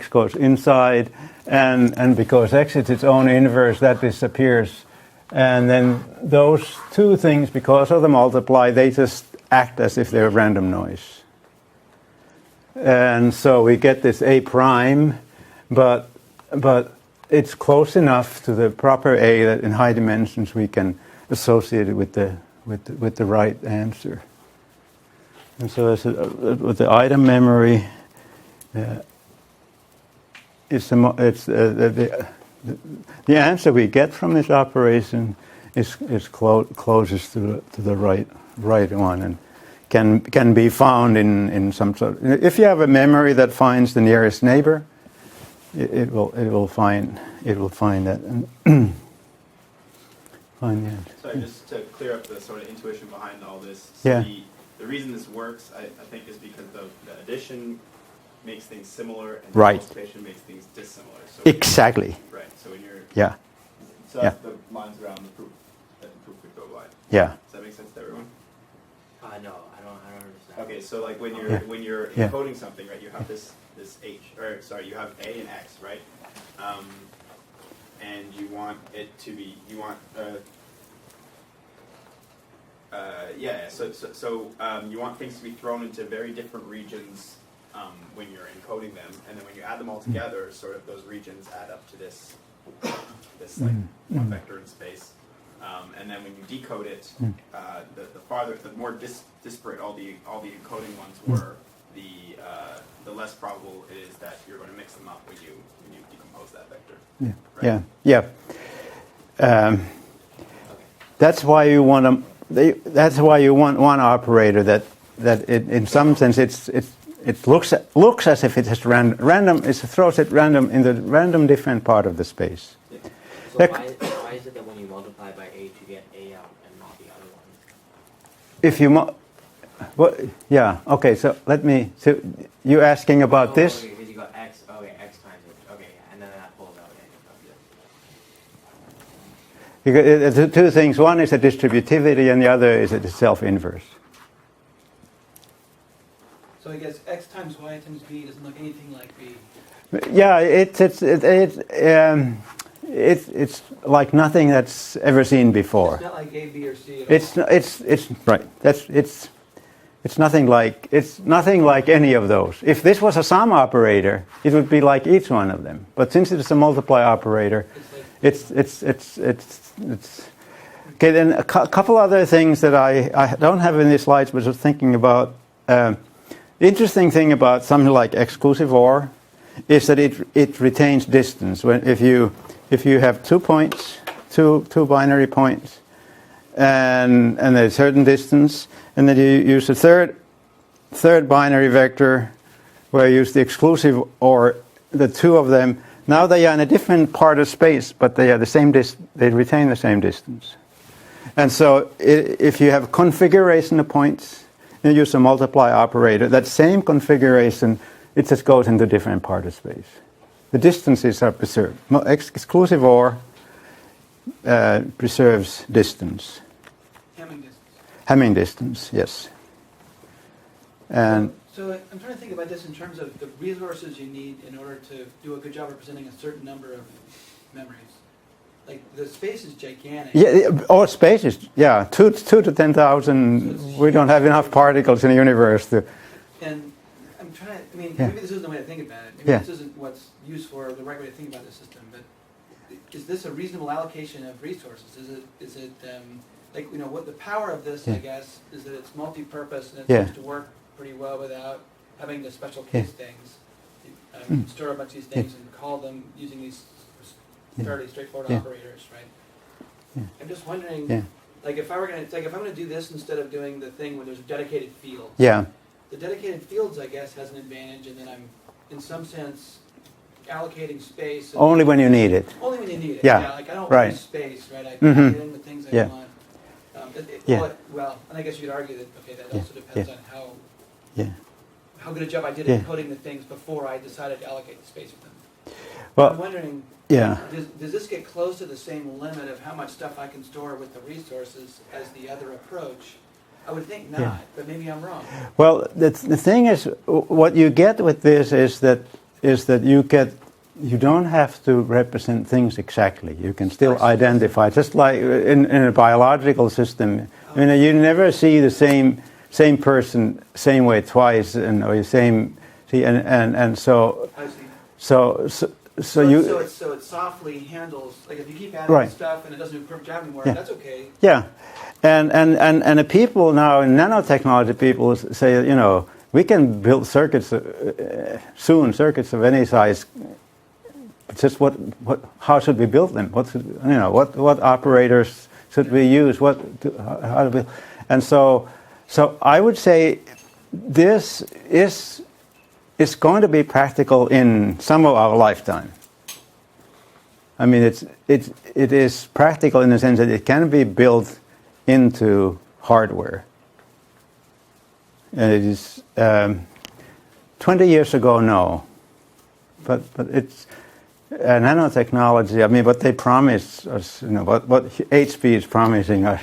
goes inside, and because x is its own inverse, that disappears. And then those two things, because of the multiply, they just act as if they're random noise. And so we get this a prime, but it's close enough to the proper a that in high dimensions we can associate it with the right answer. And so with the item memory, the answer we get from this operation is closest to the right one, and can be found in some sort. If you have a memory that finds the nearest neighbor, it will find that and find the answer. So just to clear up the sort of intuition behind all this. So Yeah. The reason this works, I think, is because the addition makes things similar and the Right. multiplication makes things dissimilar. So Exactly. Right. So when you're Yeah. so that's the lines around the proof that the proof would go by. Yeah. Does that make sense to everyone? No, I don't understand. Okay, so like when you're Yeah. when you're Yeah. encoding something, right? You have this h, or sorry, you have a and x, right? And you want it to be you want you want things to be thrown into very different regions when you're encoding them, and then when you add them all together, sort of those regions add up to this like one vector in space. And then when you decode it, the more disparate all the encoding ones were, the less probable it is that you're going to mix them up when you decompose that vector. Yeah. Right? Yeah. That's why you want That's why you want one operator that in some sense it looks as if it has random. It throws it random in the random different part of the space. Yeah. So why is it that when you multiply by a, you get a out and not the other one? If you yeah. Okay. So let me. So you're asking about this? Okay, because you got x. Okay, x times it. Okay, yeah, and then that pulls out a. Because two things. One is a distributivity, and the other is a self-inverse. So I guess x times y times b doesn't look anything like b. Yeah, it's like nothing that's ever seen before. It's not like a, b, or c at all. It's right. It's nothing like any of those. If this was a sum operator, it would be like each one of them. But since it's a multiply operator, it's okay. Then a couple other things that I don't have in these slides, but I was thinking about. The interesting thing about something like exclusive OR is that it retains distance. If you have 2 points, two binary points, and there's a certain distance, and then you use a third binary vector where you use the exclusive OR, the two of them. Now they are in a different part of space, but they are the same they retain the same distance. And so if you have configuration of points, you use a multiply operator, that same configuration, it just goes into different part of space. The distances are preserved. Exclusive OR preserves distance. Hamming distance, yes. And So I'm trying to think about this in terms of the resources you need in order to do a good job representing a certain number of memories. Like the space is gigantic. yeah, all space is 2 to 10,000. We don't have enough particles in the universe to. And I'm trying to, maybe this isn't the way to think about it. Maybe Yeah. this isn't what's useful or the right way to think about the system, but is this a reasonable allocation of resources? Is it what the power of this, I guess, is that it's multi-purpose and it seems to work pretty well without having the special case things. You can store a bunch of these things and call them using these fairly straightforward operators, right? I'm just wondering, Like if I'm gonna do this instead of doing the thing where there's dedicated fields. Yeah. The dedicated fields, I guess, has an advantage, and then I'm, in some sense, allocating space. And Only when you need it. only when you need it. Yeah. Like I don't Right. lose space, right? I Mhm. get in the things I Yeah. want. Yeah. Well, and I guess you could argue that that Yeah. also depends Yeah. on Yeah. how good a job I did Yeah. at coding the things before I decided to allocate the space for them. I'm Well, wondering, yeah. does this get close to the same limit of how much stuff I can store with the resources as the other approach? I would think not, Yeah. but maybe I'm wrong. Well, the thing is, what you get with this is that you don't have to represent things exactly. You can still identify, just like in a biological system. I mean, you never see the same person same way twice, and or the same. See, and so I see. so So it softly handles, like if you keep adding Right. stuff and it doesn't do a perfect job anymore, Yeah. that's okay. yeah, and the people now in nanotechnology, people say, we can build circuits circuits of any size. It's just how should we build them? What operators should we use? How do we? And so I would say this is going to be practical in some of our lifetime. I mean, it is practical in the sense that it can be built into hardware. And it is 20 years ago, no, but it's nanotechnology. I mean, what they promise us, what HP is promising us,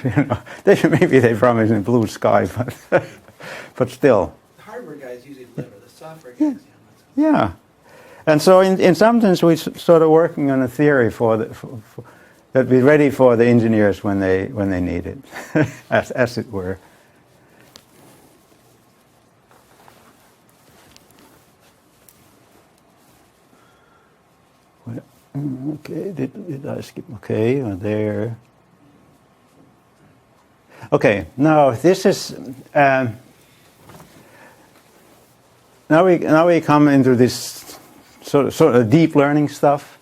maybe they promise in blue sky, but still. The hardware guys usually deliver, the software guys, Yeah, and so in some sense we're sort of working on a theory that be ready for the engineers when they need it, as it were. Okay, did I skip? Okay, there. Okay, now this is. Now we come into this sort of deep learning stuff.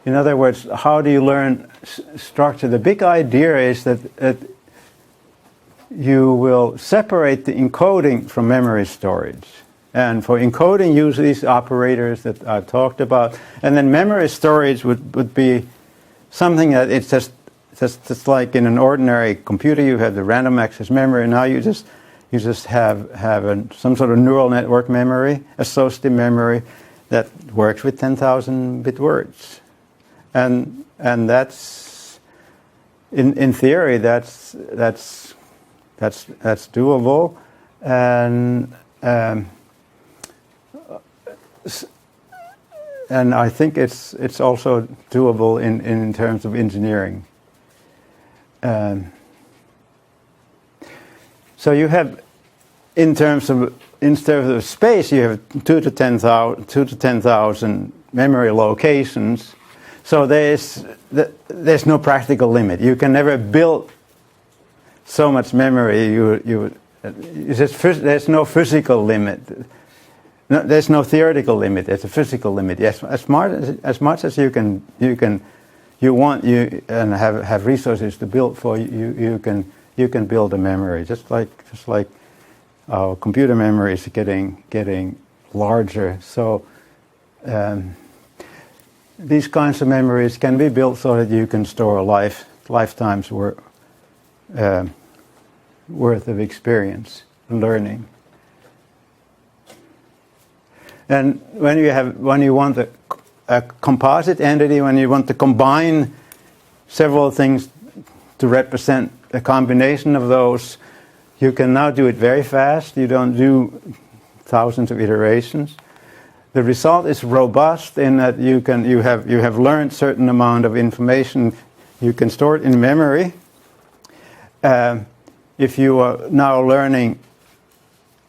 In other words, how do you learn structure? The big idea is that you will separate the encoding from memory storage. And for encoding, use these operators that I've talked about. And then memory storage would be something that it's just like in an ordinary computer, you have the random access memory. Now you just have some sort of neural network memory, associative memory that works with 10,000 bit words, and that's in theory that's doable, and I think it's also doable in terms of engineering. So you have, instead of space, you have 2 to 10,000 memory locations. So there's no practical limit. You can never build so much memory. There's no physical limit. No, there's no theoretical limit. There's a physical limit. Yes, as much as you have resources to build for, you can build a memory, just like our computer memory is getting larger. So these kinds of memories can be built so that you can store a lifetime's worth of experience and learning. And when you want a composite entity, when you want to combine several things to represent a combination of those, you can now do it very fast. You don't do thousands of iterations. The result is robust in that you have learned certain amount of information. You can store it in memory. If you are now learning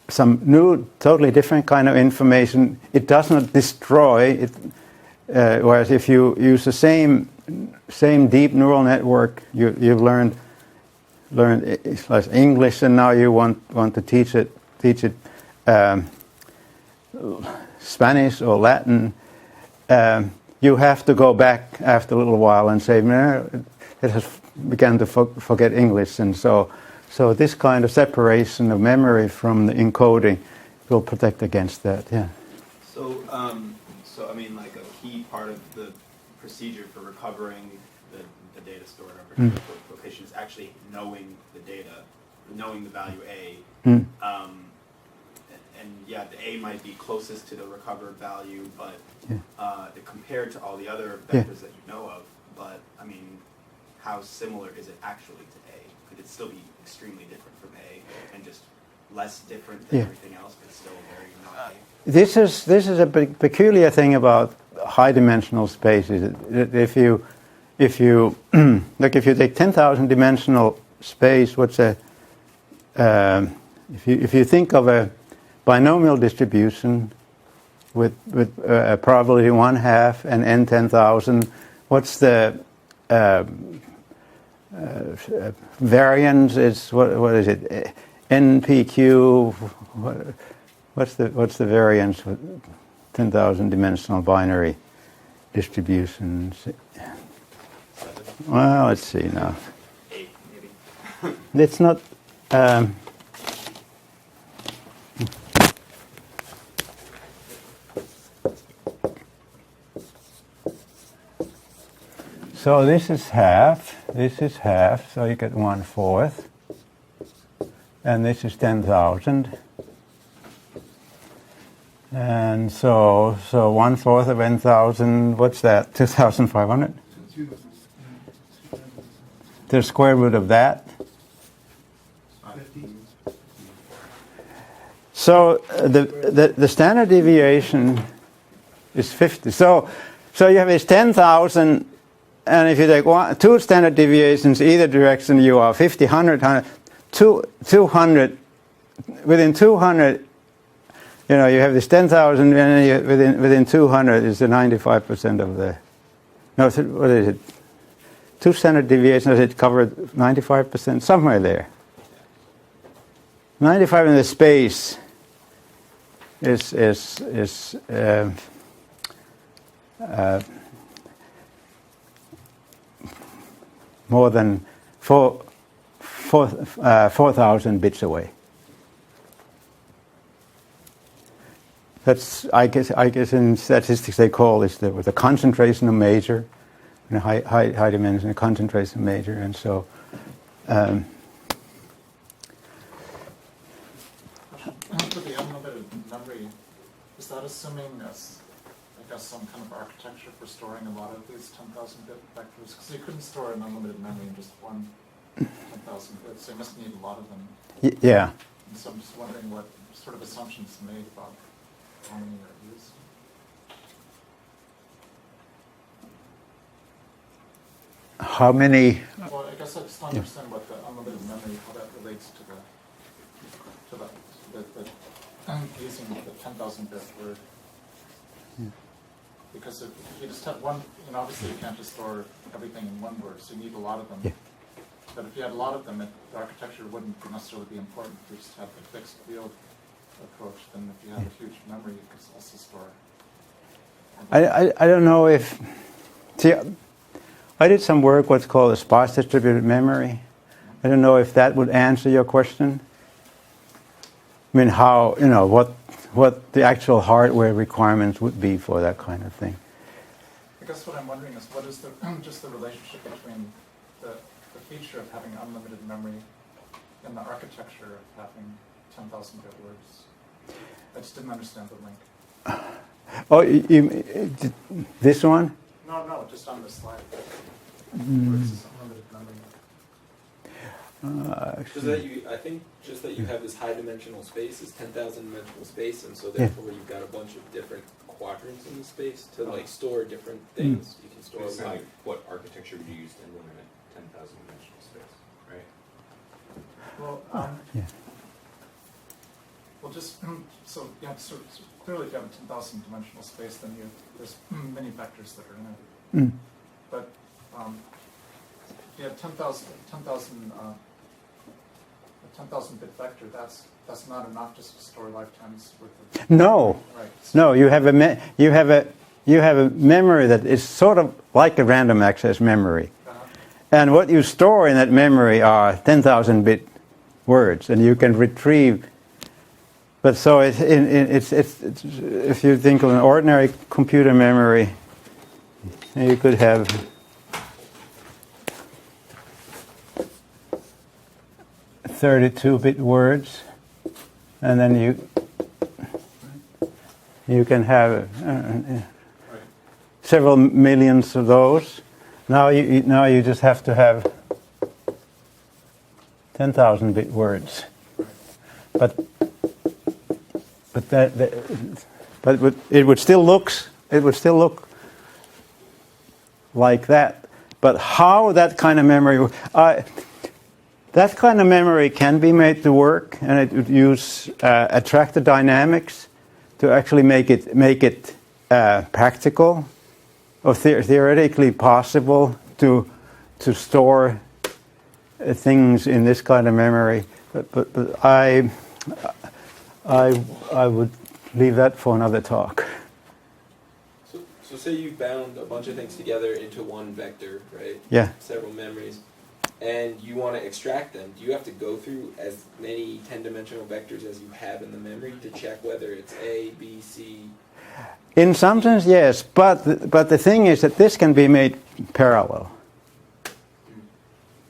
some new, totally different kind of information, it does not destroy it. Whereas if you use the same deep neural network, you've learned like English, and now you want to teach it Spanish or Latin. You have to go back after a little while and say, it has begun to forget English, and so this kind of separation of memory from the encoding will protect against that. Yeah. So, I mean, like a key part of the procedure for recovering the data stored in a particular location is actually knowing the data, knowing the value A. And yeah, the A might be closest to the recovered value, but compared to all the other vectors that you know of, but I mean, how similar is it actually to A? Could it still be extremely different from A and just less different than everything else, but still very not A? This is a peculiar thing about high-dimensional spaces. If you like, if you take 10,000 dimensional space, if you think of a binomial distribution with a probability 1/2 and n 10,000, what's the variance? Is what is it? NPQ. What's the variance with 10,000 dimensional binary distributions? Well, let's see now. 8, maybe. It's not. So this is half, so you get 1/4, and this is 10,000, and so 1/4 of n,000. What's that? 2,500. The square root of that. So the standard deviation is 50. So you have this 10,000. And if you take 2 standard deviations either direction, you are 50, 100, 200. Within 200, you have this 10,000, and within 200 is the 95% of the. No, what is it? 2 standard deviations. It covered 95%, somewhere there. 95 in the space is more than 4,000 bits away. That's I guess in statistics they call this the concentration of major, high dimension concentration of major, and so. For the unlimited memory, is that assuming some kind of architecture for storing a lot of these 10,000-bit vectors? Because you couldn't store an unlimited memory in just one 10,000 bits, so you must need a lot of them. Yeah. And so I'm just wondering what sort of assumptions made about how many are used. How many? Well, I guess I just don't understand what the unlimited memory, how that relates to the using the 10,000-bit word. Because if you just have one, obviously you can't just store everything in one word, so you need a lot of them. Yeah. But if you had a lot of them, the architecture wouldn't necessarily be important. If you just have the fixed field approach, then if you have a huge memory, you could also store. I don't know if. See, I did some work what's called a sparse distributed memory. I don't know if that would answer your question. I mean, how what the actual hardware requirements would be for that kind of thing. I guess what I'm wondering is what is just the relationship between the feature of having unlimited memory and the architecture of having 10,000-bit words. I just didn't understand the link. Oh, this one? No, just on the slide. Unlimited memory. I think just that you have this high-dimensional space, this 10,000-dimensional space, and so therefore you've got a bunch of different quadrants in the space to store different things. You can store like what architecture would you use to implement 10,000-dimensional space, right? Well, well, just so clearly, if you have a 10,000-dimensional space, then there's many vectors that are in it. But if you have 10,000-bit vector, that's not enough just to store lifetimes worth of. No. Right. No, you have a memory that is sort of like a random access memory, And what you store in that memory are 10,000-bit words, and you can retrieve. But so it's if you think of an ordinary computer memory, you could have 32-bit words, and then you can have several millions of those. Now you just have to have 10,000-bit words, but it would still look like that. But how that kind of memory can be made to work, and it would use attractor dynamics to actually make it practical or theoretically possible to store things in this kind of memory. But I would leave that for another talk. So say you bound a bunch of things together into one vector, right? Yeah. Several memories, and you want to extract them. Do you have to go through as many 10-dimensional vectors as you have in the memory to check whether it's A, B, C? In some sense, yes. But the thing is that this can be made parallel.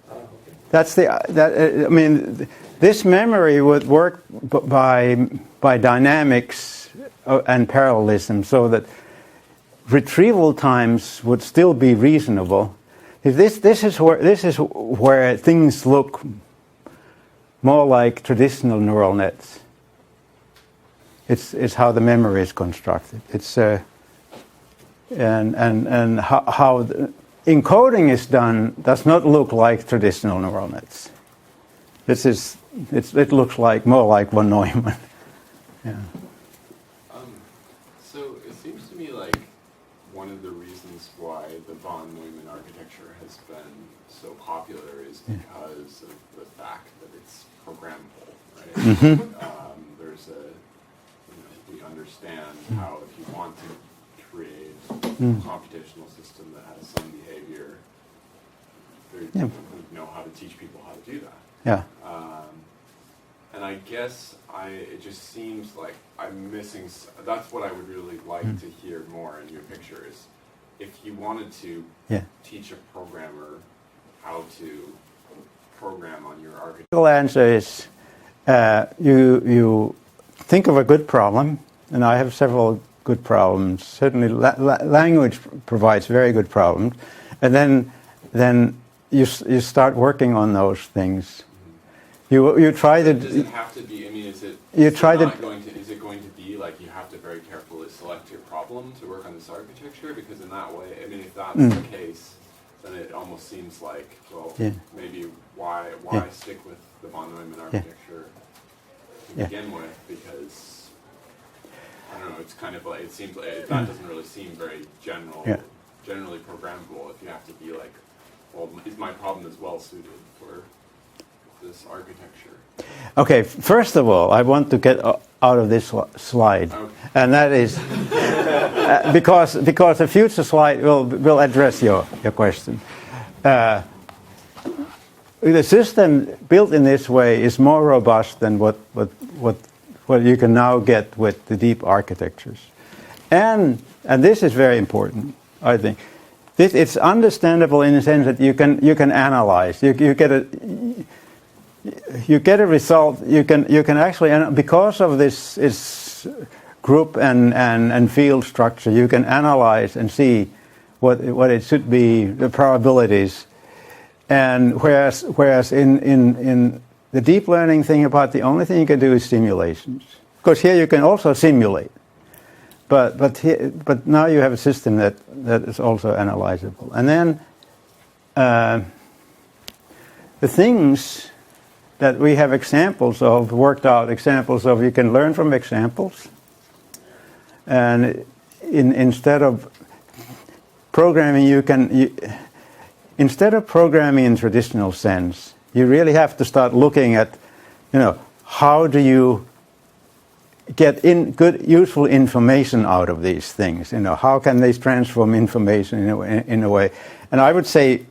Oh, okay. That's this memory would work by dynamics and parallelism, so that retrieval times would still be reasonable. This is where things look more like traditional neural nets. It's how the memory is constructed. It's and how the encoding is done does not look like traditional neural nets. It looks more like von Neumann. Yeah. So it seems to me like one of the reasons why the von Neumann architecture has been so popular is because of the fact that it's programmable, right? Mm-hmm. We understand how if you want to create a computational system that has some behavior, we know how to teach people how to do that. Yeah. And I guess it just seems like I'm missing. That's what I would really like to hear more in your picture is if you wanted to teach a programmer how to program on your architecture. The answer is you think of a good problem, and I have several good problems. Certainly, language provides very good problems, and then you start working on those things. You try to. Does it have to be? I mean, is it? You try to. Is it going to be like you have to very carefully select your problem to work on this architecture? Because in that way, I mean, if that's the case, then it almost seems like, well, maybe why stick with the von Neumann architecture to begin with? Because I don't know. It's kind of like it seems like that doesn't really seem very generally programmable. If you have to be like, well, is my problem as well suited for this architecture? Okay, first of all, I want to get out of this slide, and that is because a future slide will address your question. The system built in this way is more robust than what you can now get with the deep architectures, and this is very important, I think. It's understandable in the sense that you can analyze. You get a result. You can actually, because of this group and field structure, you can analyze and see what it should be, the probabilities. And whereas in the deep learning thing, about the only thing you can do is simulations. Because here you can also simulate, but now you have a system that is also analyzable. And then the things that we have examples of, worked out examples of, you can learn from examples. And instead of programming, instead of programming in traditional sense, you really have to start looking at, how do you get good, useful information out of these things? How can they transform information in a way? And I would say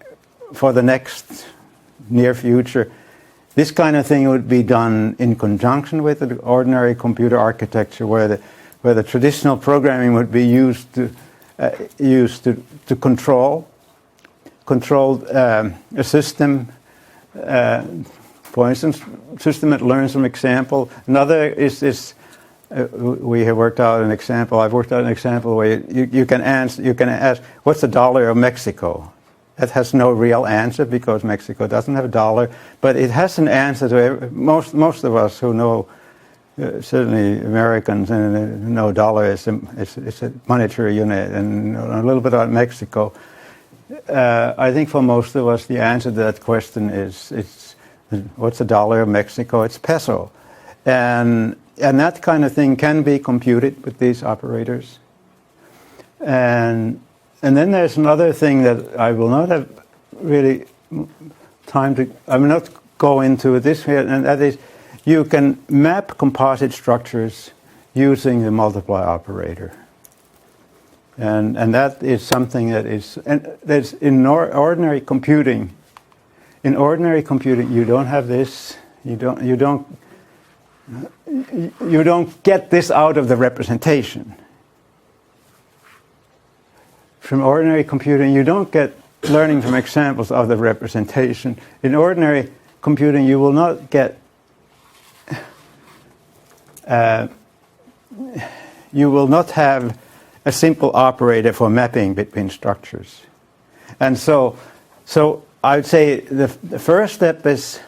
for the next near future, this kind of thing would be done in conjunction with the ordinary computer architecture, where the traditional programming would be used to control a system. For instance, system that learns from example. Another is this. We have worked out an example. I've worked out an example where you can ask, what's the dollar of Mexico? That has no real answer because Mexico doesn't have a dollar, but it has an answer to most of us who know, certainly Americans, and know dollar is a monetary unit, and a little bit about Mexico. I think for most of us, the answer to that question is what's the dollar of Mexico? It's peso, and that kind of thing can be computed with these operators. And then there's another thing that I will not have really time to. I will not go into this here, and that is, you can map composite structures using the multiply operator. And that is something that's in ordinary computing. In ordinary computing, you don't have this. You don't get this out of the representation. From ordinary computing, you don't get learning from examples of the representation. In ordinary computing, you will not get. You will not have a simple operator for mapping between structures, and so I would say the first step is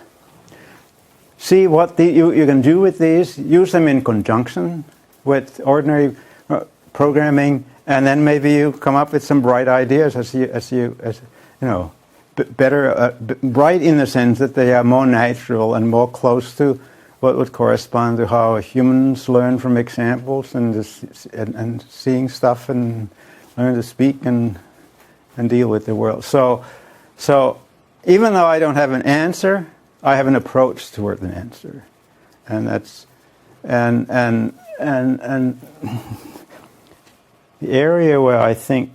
see what you can do with these. Use them in conjunction with ordinary programming, and then maybe you come up with some bright ideas as you know, better bright in the sense that they are more natural and more close to what would correspond to how humans learn from examples and seeing stuff and learn to speak and deal with the world. So even though I don't have an answer, I have an approach toward an answer, and that's and the area where I think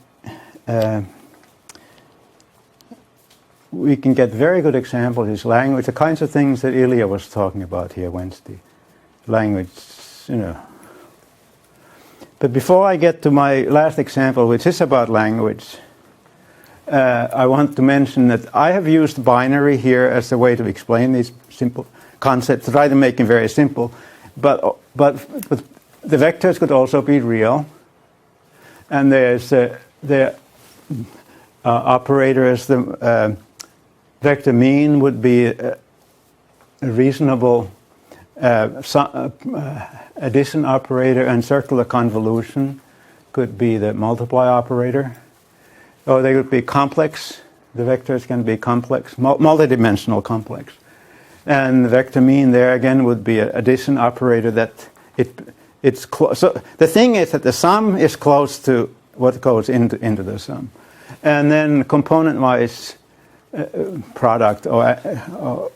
we can get very good examples is language, the kinds of things that Ilya was talking about here Wednesday. Language, you know. But before I get to my last example, which is about language, I want to mention that I have used binary here as a way to explain these simple concepts, to try to make them very simple. But the vectors could also be real. And there's the operator as the vector mean would be a reasonable addition operator, and circular convolution could be the multiply operator. Or they could be complex. The vectors can be complex, multidimensional complex. And the vector mean there again would be an addition operator that it's close. So the thing is that the sum is close to what goes into the sum. And then component-wise product or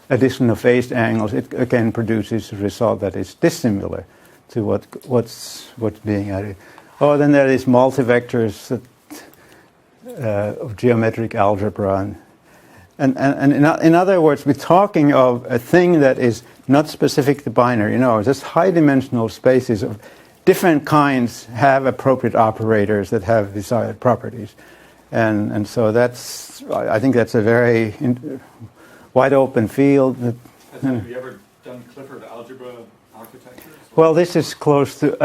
addition of phased angles, it again produces a result that is dissimilar to what's being added. Oh, then there is multivectors of geometric algebra, and in other words, we're talking of a thing that is not specific to binary. You know, just high-dimensional spaces of different kinds have appropriate operators that have desired properties, and so I think that's a very wide open field. Have you ever done Clifford algebra architecture? Well, this is close to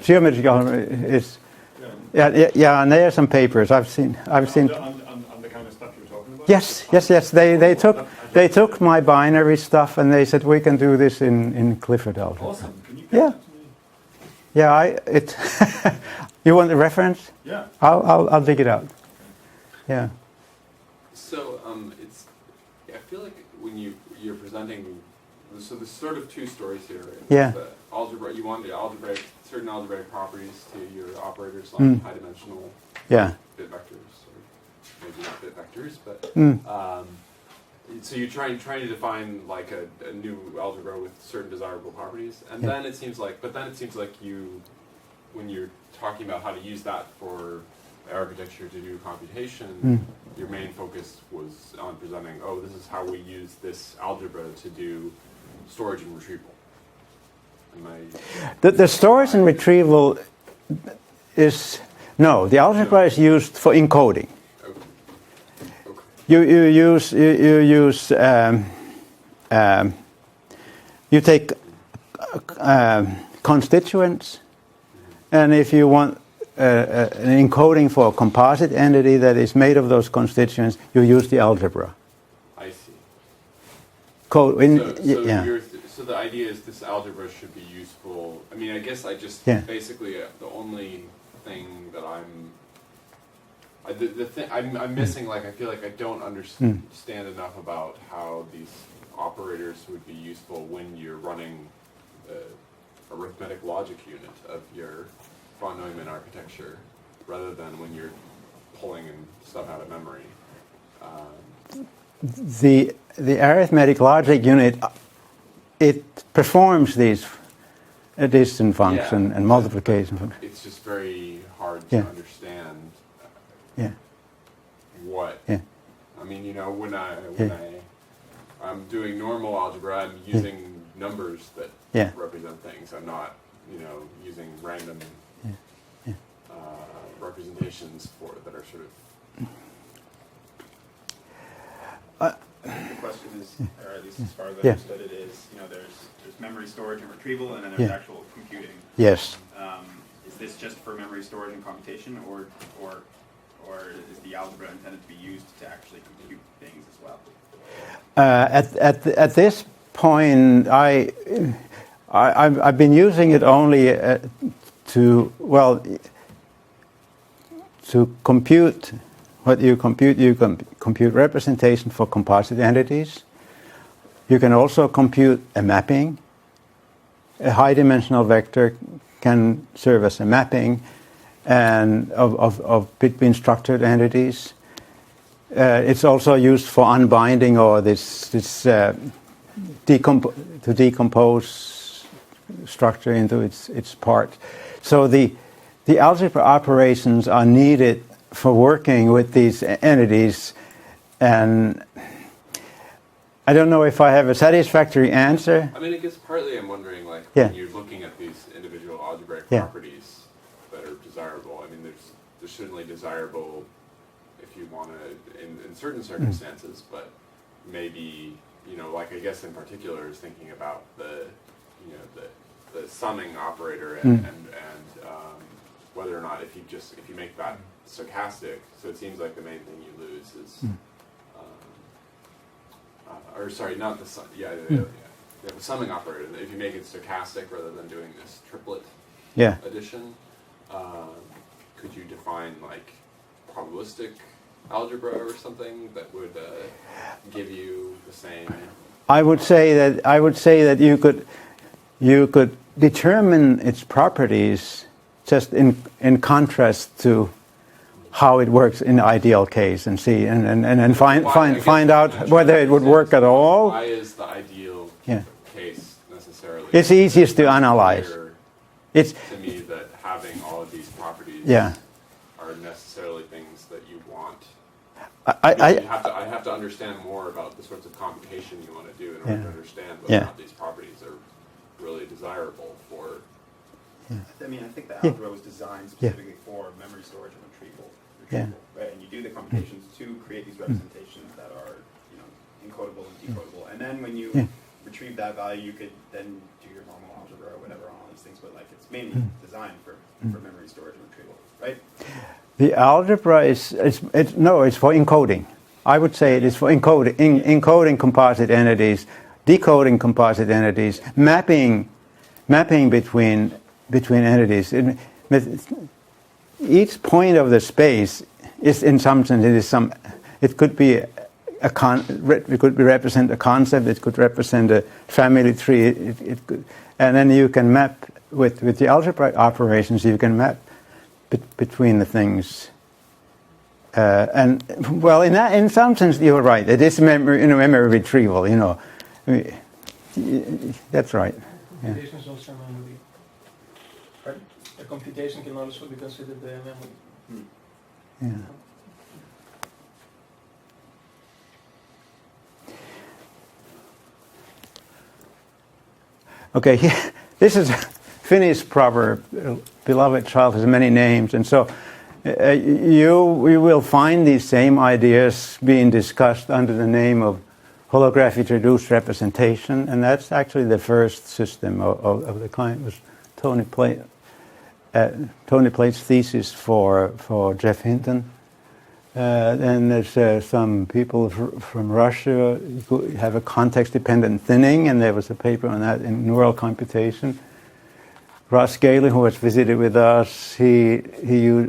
geometric algebra. Yeah, and there are some papers I've seen. On the kind of stuff you're talking about? Yes. They took my binary stuff and they said we can do this in Clifford algebra. Awesome. Can you get that to me? Yeah, you want the reference? Yeah. I'll dig it out. Yeah. So I feel like when you're presenting, so there's sort of two stories here. Yeah. The algebra, you want the certain algebraic properties to your operators, like high-dimensional bit vectors, or maybe not bit vectors, but so you're trying to define like a new algebra with certain desirable properties, and then it seems like you, when you're talking about how to use that for architecture to do computation, your main focus was on presenting, oh, this is how we use this algebra to do storage and retrieval. Am I... The storage and retrieval is, no, the algebra is used for encoding. Okay. Okay. You take constituents, and if you want an encoding for a composite entity that is made of those constituents, you use the algebra. I see. Yeah. So the idea is this algebra should be useful. I mean, I guess I just basically the only thing that I'm missing. Like, I feel like I don't understand enough about how these operators would be useful when you're running the arithmetic logic unit of your von Neumann architecture, rather than when you're pulling stuff out of memory. The arithmetic logic unit, it performs these addition function and multiplication function. It's just very hard to understand what. Yeah. I mean, you know, when I'm doing normal algebra, I'm using numbers that represent things. I'm not, you know, using random representations that are sort of. The question is, or at least as far as I understood it, is, you know, there's memory storage and retrieval, and then there's actual computing. Yes. Is this just for memory storage and computation, or is the algebra intended to be used to actually compute things as well? At this point, I've been using it only to compute what you compute. You can compute representation for composite entities. You can also compute a mapping. A high-dimensional vector can serve as a mapping and of between structured entities. It's also used for unbinding or to decompose structure into its parts. So the algebra operations are needed for working with these entities, and I don't know if I have a satisfactory answer. I mean, I guess partly I'm wondering, like, when you're looking at these individual algebraic properties that are desirable. I mean, there's certainly desirable if you want to in certain circumstances, but maybe, you know, like, I guess in particular is thinking about the summing operator and whether or not if you make that stochastic, so it seems like the main thing you lose is or sorry, not the sum. The summing operator. If you make it stochastic rather than doing this triplet addition, could you define like probabilistic algebra or something that would give you the same? I would say that you could determine its properties just in contrast to how it works in the ideal case, and see and find out whether it would work at all. Why is the ideal case necessarily? It's easiest to analyze. It's to me that having all of these properties are necessarily things that you want. I have to understand more about the sorts of computation you want to do in order to understand whether or not these properties are really desirable for. I mean, I think the algebra was designed specifically for memory storage and retrieval, right? And you do the computations to create these representations that are, you know, encodable and decodable. And then when you retrieve that value, you could then do your normal algebra or whatever on all these things. But like, it's mainly designed for memory storage and retrieval, right? The algebra is it's for encoding. I would say it is for encoding composite entities, decoding composite entities, mapping between entities. Each point of the space is, in some sense, it could be it could represent a concept. It could represent a family tree. It could, and then you can map with the algebraic operations. You can map between the things. And well, in some sense, you're right. It is memory retrieval. You know, that's right. Computation is also memory. Right? A computation can also be considered memory. Yeah. Okay, this is a Finnish proverb, beloved child has many names, and so we will find these same ideas being discussed under the name of holographic reduced representation, and that's actually the first system of the kind. It was Tony Plate's thesis for Jeff Hinton. Then there's some people from Russia who have a context-dependent thinning, and there was a paper on that in neural computation. Ross Gailey, who has visited with us, he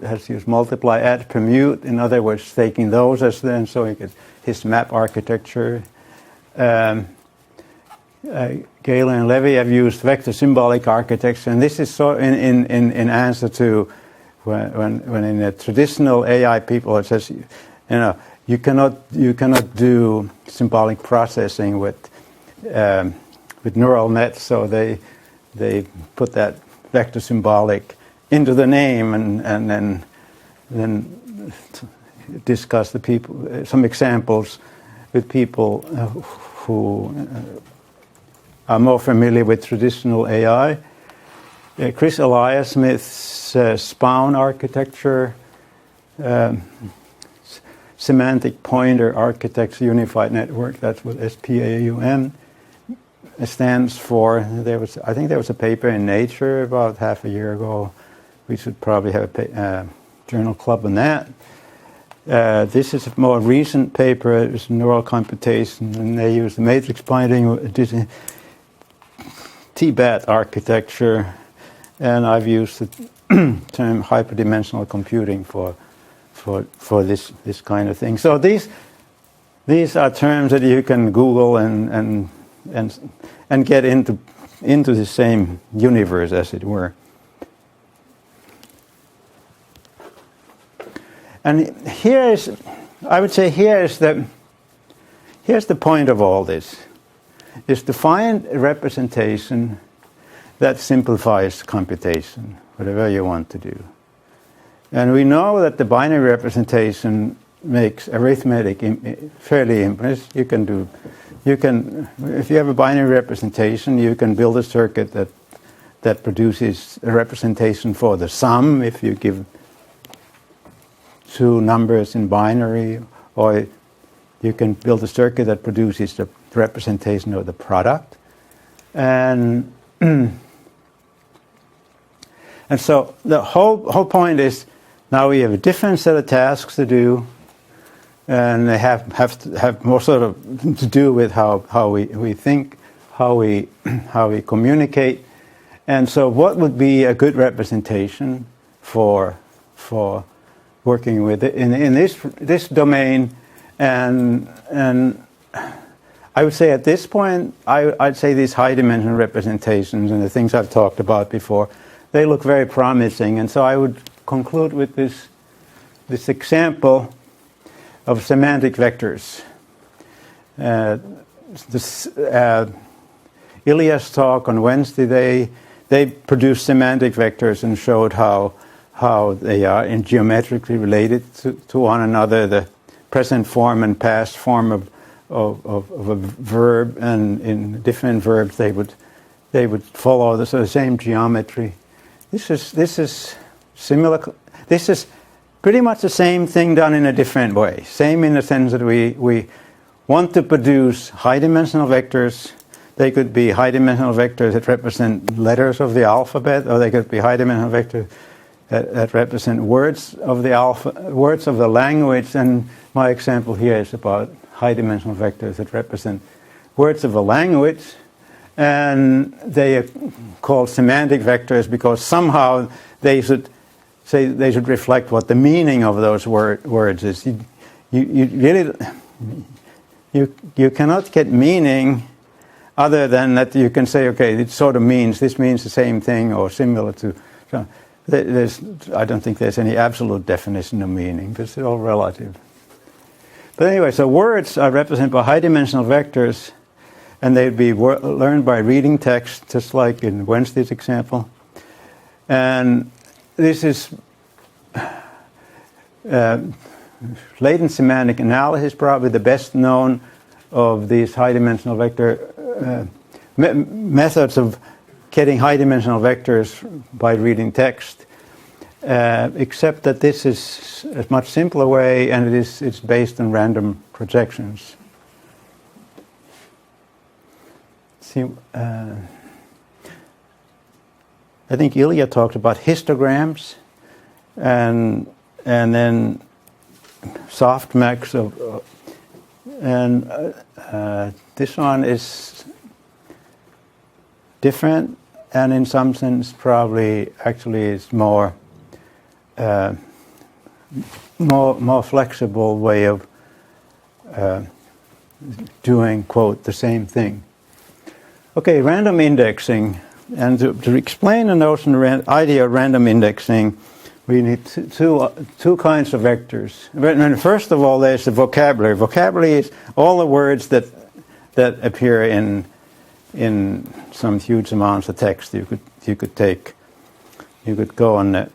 has used multiply, add, permute. In other words, taking those as then, so he gets his map architecture. Gailey and Levy have used vector symbolic architecture, and this is so in answer to when in a traditional AI people it says, you cannot do symbolic processing with neural nets, so they put that vector symbolic into the name and then discuss some examples with people who are more familiar with traditional AI. Chris Elias Smith's Spawn architecture, semantic pointer architecture, unified network, that's what SPAUN stands for. I think there was a paper in Nature about half a year ago. We should probably have a journal club on that. This is a more recent paper. It's neural computation, and they use the matrix binding TBAT architecture, and I've used the term hyperdimensional computing for this kind of thing. So these are terms that you can Google and get into the same universe, as it were. And here's the point of all this, is to find a representation that simplifies computation, whatever you want to do. And we know that the binary representation makes arithmetic fairly imprecise. If you have a binary representation, you can build a circuit that produces a representation for the sum if you give two numbers in binary, or you can build a circuit that produces the representation of the product. And so the whole point is, now we have a different set of tasks to do, and they have more sort of to do with how we think, how we communicate. And so what would be a good representation for working with it in this domain? And I would say at this point, I'd say these high-dimensional representations and the things I've talked about before, they look very promising. And so I would conclude with this example of semantic vectors. Ilya's talk on Wednesday, they produced semantic vectors and showed how they are geometrically related to one another, the present form and past form of a verb, and in different verbs they would follow the same geometry. This is similar. This is pretty much the same thing done in a different way. Same in the sense that we want to produce high-dimensional vectors. They could be high-dimensional vectors that represent letters of the alphabet, or they could be high-dimensional vectors that represent words of the language. And my example here is about high-dimensional vectors that represent words of a language, and they are called semantic vectors because somehow they should reflect what the meaning of those words is. You cannot get meaning other than that you can say, okay, it sort of means, this means the same thing or similar to. So I don't think there's any absolute definition of meaning, but it's all relative. But anyway, so words are represented by high-dimensional vectors, and they'd be learned by reading text, just like in Wednesday's example. And this is latent semantic analysis, probably the best known of these high-dimensional vector methods of getting high-dimensional vectors by reading text. Except that this is a much simpler way, and it's based on random projections. See, I think Ilya talked about histograms, and then softmax of, and this one is different, and in some sense probably actually is more flexible way of doing, quote, the same thing. Okay, random indexing. And to explain the notion, idea of random indexing, we need two kinds of vectors. And first of all, there's the vocabulary. Vocabulary is all the words that appear in some huge amounts of text. You could go on the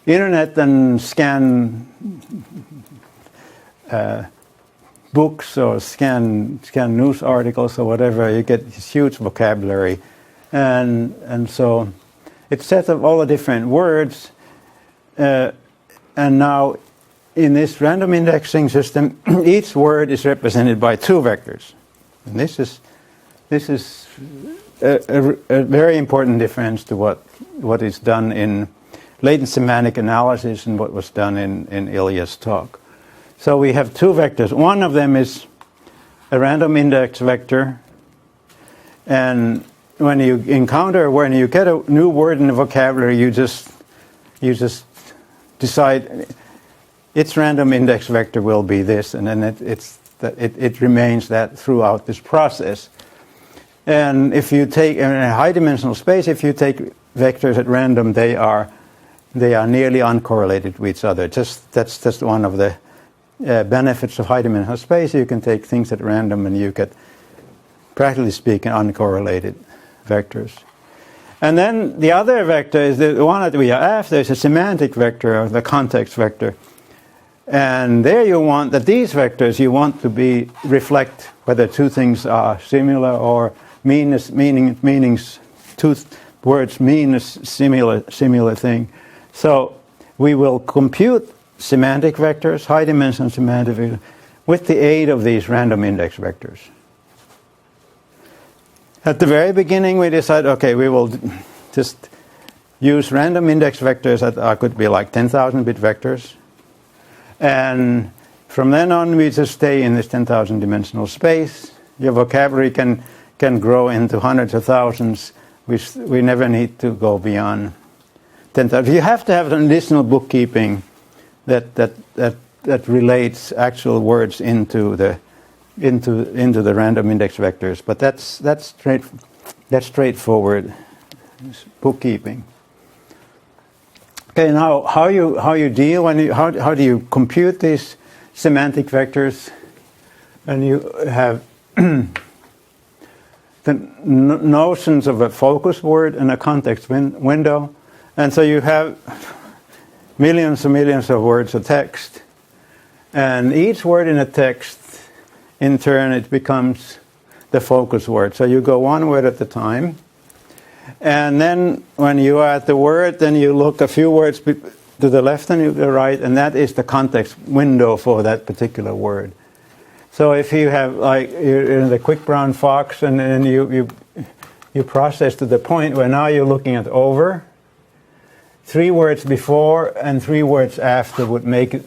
internet and scan books or scan news articles or whatever. You get this huge vocabulary, and so it's set of all the different words. And now, in this random indexing system, each word is represented by two vectors, and this is a very important difference to what is done in latent semantic analysis and what was done in Ilya's talk. So we have two vectors. One of them is a random index vector, and when you get a new word in the vocabulary, you just decide its random index vector will be this, and then it remains that throughout this process. And if you take in a high-dimensional space, if you take vectors at random, they are nearly uncorrelated with each other. That's just one of the benefits of high-dimensional space. You can take things at random, and you get, practically speaking, uncorrelated vectors. And then the other vector is the one that we are after is a semantic vector, or the context vector. And there you want that these vectors you want to reflect whether two things are similar or meanings two words mean a similar thing. So we will compute semantic vectors, high-dimensional semantic vectors, with the aid of these random index vectors. At the very beginning, we decided, okay, we will just use random index vectors that could be like 10,000-bit vectors. And from then on, we just stay in this 10,000 dimensional space. Your vocabulary can grow into hundreds of thousands. We never need to go beyond 10,000. You have to have an additional bookkeeping that relates actual words into the random index vectors. But that's straightforward bookkeeping. Okay, now how you deal how do you compute these semantic vectors? And you have the notions of a focus word and a context window, and so you have millions and millions of words of text, and each word in a text, in turn, it becomes the focus word. So you go one word at a time. And then when you are at the word, then you look a few words to the left and to the right, and that is the context window for that particular word. So if you have, like, you're in the quick brown fox, and then you process to the point where now you're looking at over, 3 words before and 3 words after would make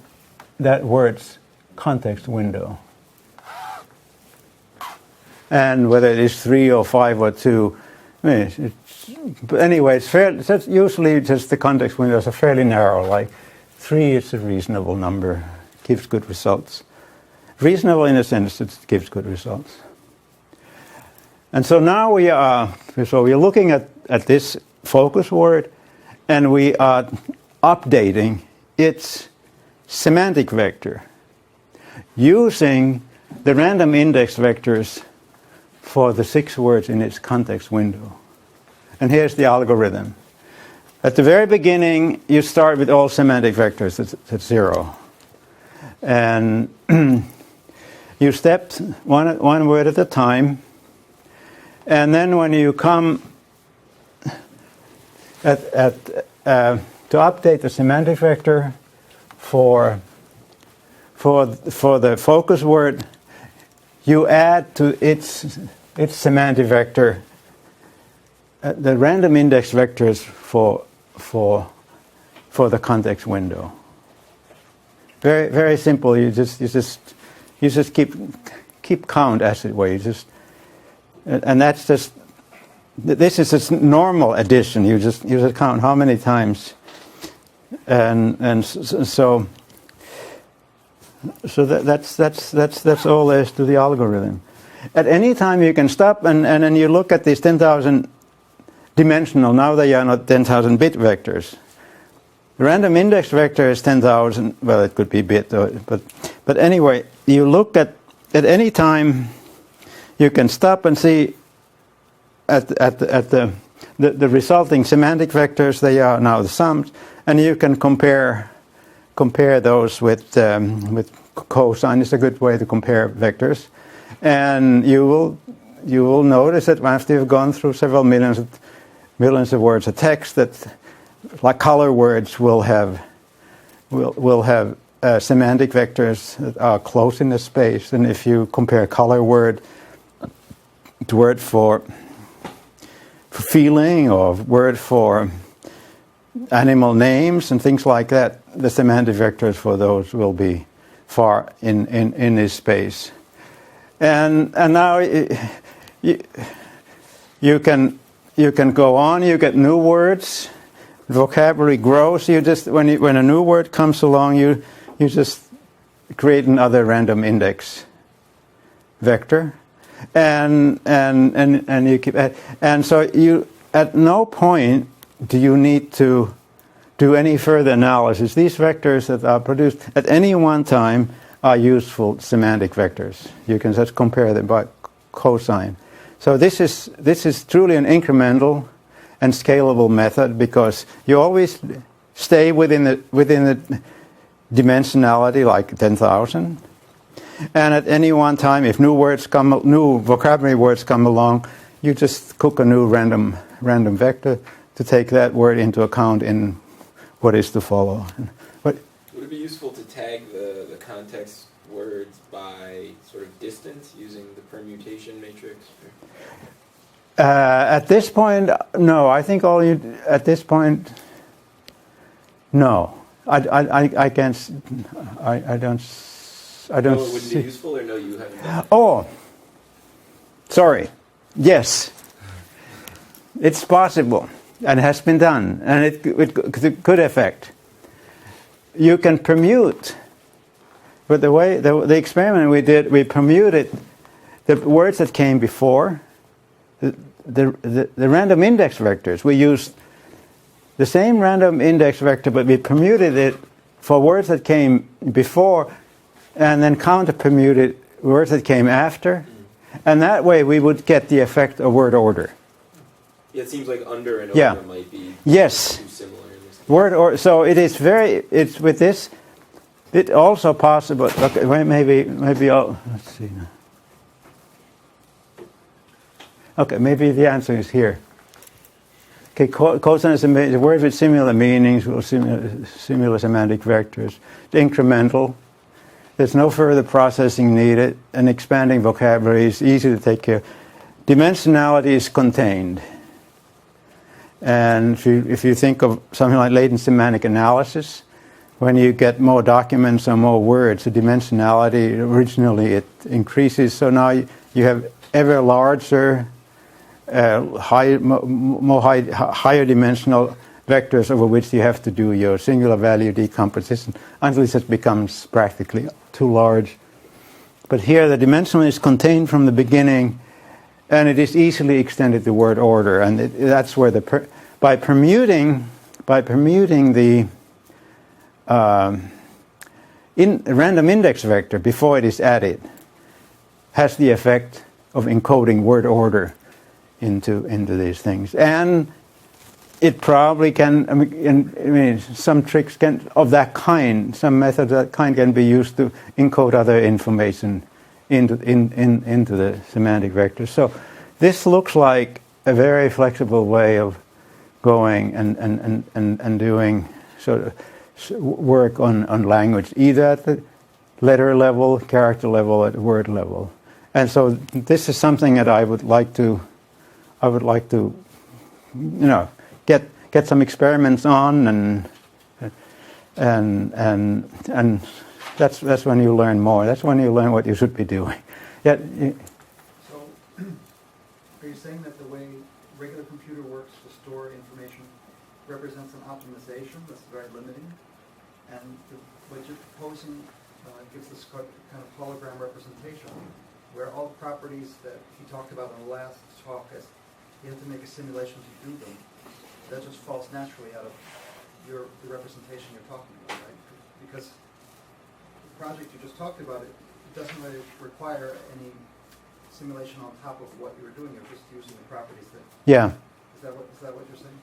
that word's context window. And whether it is 3 or 5 or 2, I mean, but anyway, that's usually just the context windows are fairly narrow. Like 3 is a reasonable number, gives good results. Reasonable in a sense, it gives good results. And so now we're looking at this focus word, and we are updating its semantic vector using the random index vectors for the 6 words in its context window. And here's the algorithm. At the very beginning, you start with all semantic vectors at 0. And you step one word at a time. And then when you come to update the semantic vector for the focus word, you add to its semantic vector the random index vectors for the context window. Very very simple. You just keep count, as it were. And that's just, this is just normal addition. You just count how many times, and so that's all there is to the algorithm. At any time you can stop and then you look at these 10,000 dimensional. Now they are not 10,000 bit vectors. The random index vector is 10,000. Well, it could be bit, but anyway, you look at any time. You can stop and see at the resulting semantic vectors. They are now the sums, and you can compare those with cosine. Is a good way to compare vectors, and you will notice that after you've gone through several millions of words of text, that like color words will have semantic vectors that are close in the space, and if you compare color word to word for feeling or word for animal names and things like that, the semantic vectors for those will be far in this space. And now you can go on. You get new words. Vocabulary grows. You just when a new word comes along, you just create another random index vector. And you keep and so you at no point do you need to do any further analysis. These vectors that are produced at any one time are useful semantic vectors. You can just compare them by cosine. So this is truly an incremental and scalable method because you always stay within the dimensionality like 10,000. And at any one time, if new vocabulary words come along, you just cook a new random vector to take that word into account in what is to follow. Would it be useful to tag the context words by sort of distance using the permutation matrix? At this point, no. I think at this point, no. I can't. I don't. I don't. No, it wouldn't be useful, or no, you haven't done it? Oh, sorry. Yes, it's possible and has been done, and it could affect. You can permute, but the way the experiment we did, we permuted the words that came before the random index vectors. We used the same random index vector, but we permuted it for words that came before, and then counter-permuted words that came after, and that way we would get the effect of word order. Yeah, it seems like under and over might be too similar in this case. Word order. So it's with this. It also possible. Okay, maybe I'll let's see now. Okay, maybe the answer is here. Okay, cosine is a word with similar meanings, similar semantic vectors. It's incremental. There's no further processing needed, and expanding vocabulary is easy to take care of. Dimensionality is contained. And if you think of something like latent semantic analysis, when you get more documents or more words, the dimensionality, originally it increases. So now you have ever larger, higher dimensional vectors over which you have to do your singular value decomposition until it just becomes practically too large. But here the dimensional is contained from the beginning, and it is easily extended to word order, and that's where by permuting the random index vector before it is added has the effect of encoding word order into these things. And it probably can. I mean, some tricks of that kind, some methods of that kind can be used to encode other information into the semantic vector. So this looks like a very flexible way of going and doing sort of work on language, either at the letter level, character level, at word level. And so this is something that I would like to, get some experiments on, and that's when you learn more. That's when you learn what you should be doing. Yeah. So, are you saying that the way regular computer works to store information represents an optimization that's very limiting, and what you're proposing gives this kind of hologram representation, where all the properties that he talked about in the last talk, as you have to make a simulation to do them, that just falls naturally out of the representation you're talking about, right? Because the project you just talked about, it doesn't really require any simulation on top of what you were doing. You're just using the properties that. Yeah. Is that what you're saying?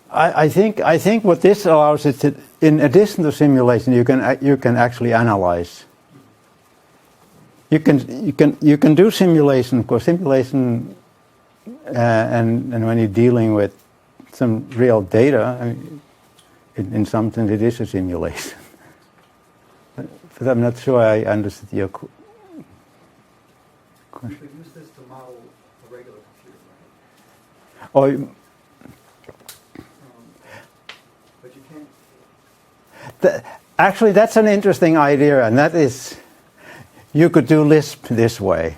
I think what this allows is that, in addition to simulation, you can actually analyze. You can do simulation, of course. Simulation, and when you're dealing with some real data, I mean, in some sense it is a simulation. But I'm not sure I understood your question. You could use this to model a regular computer, right? But you can't. Actually, that's an interesting idea, and that is, you could do Lisp this way,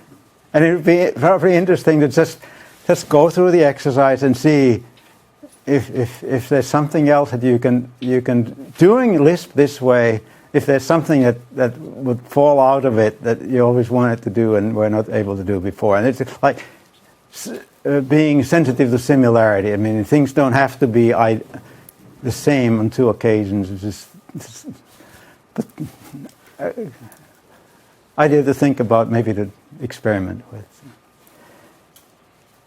and it would be probably interesting to just go through the exercise and see if there's something else that you can doing Lisp this way. If there's something that would fall out of it that you always wanted to do and were not able to do before, and it's like being sensitive to similarity. I mean, things don't have to be the same on two occasions. It's idea to think about, maybe to experiment with.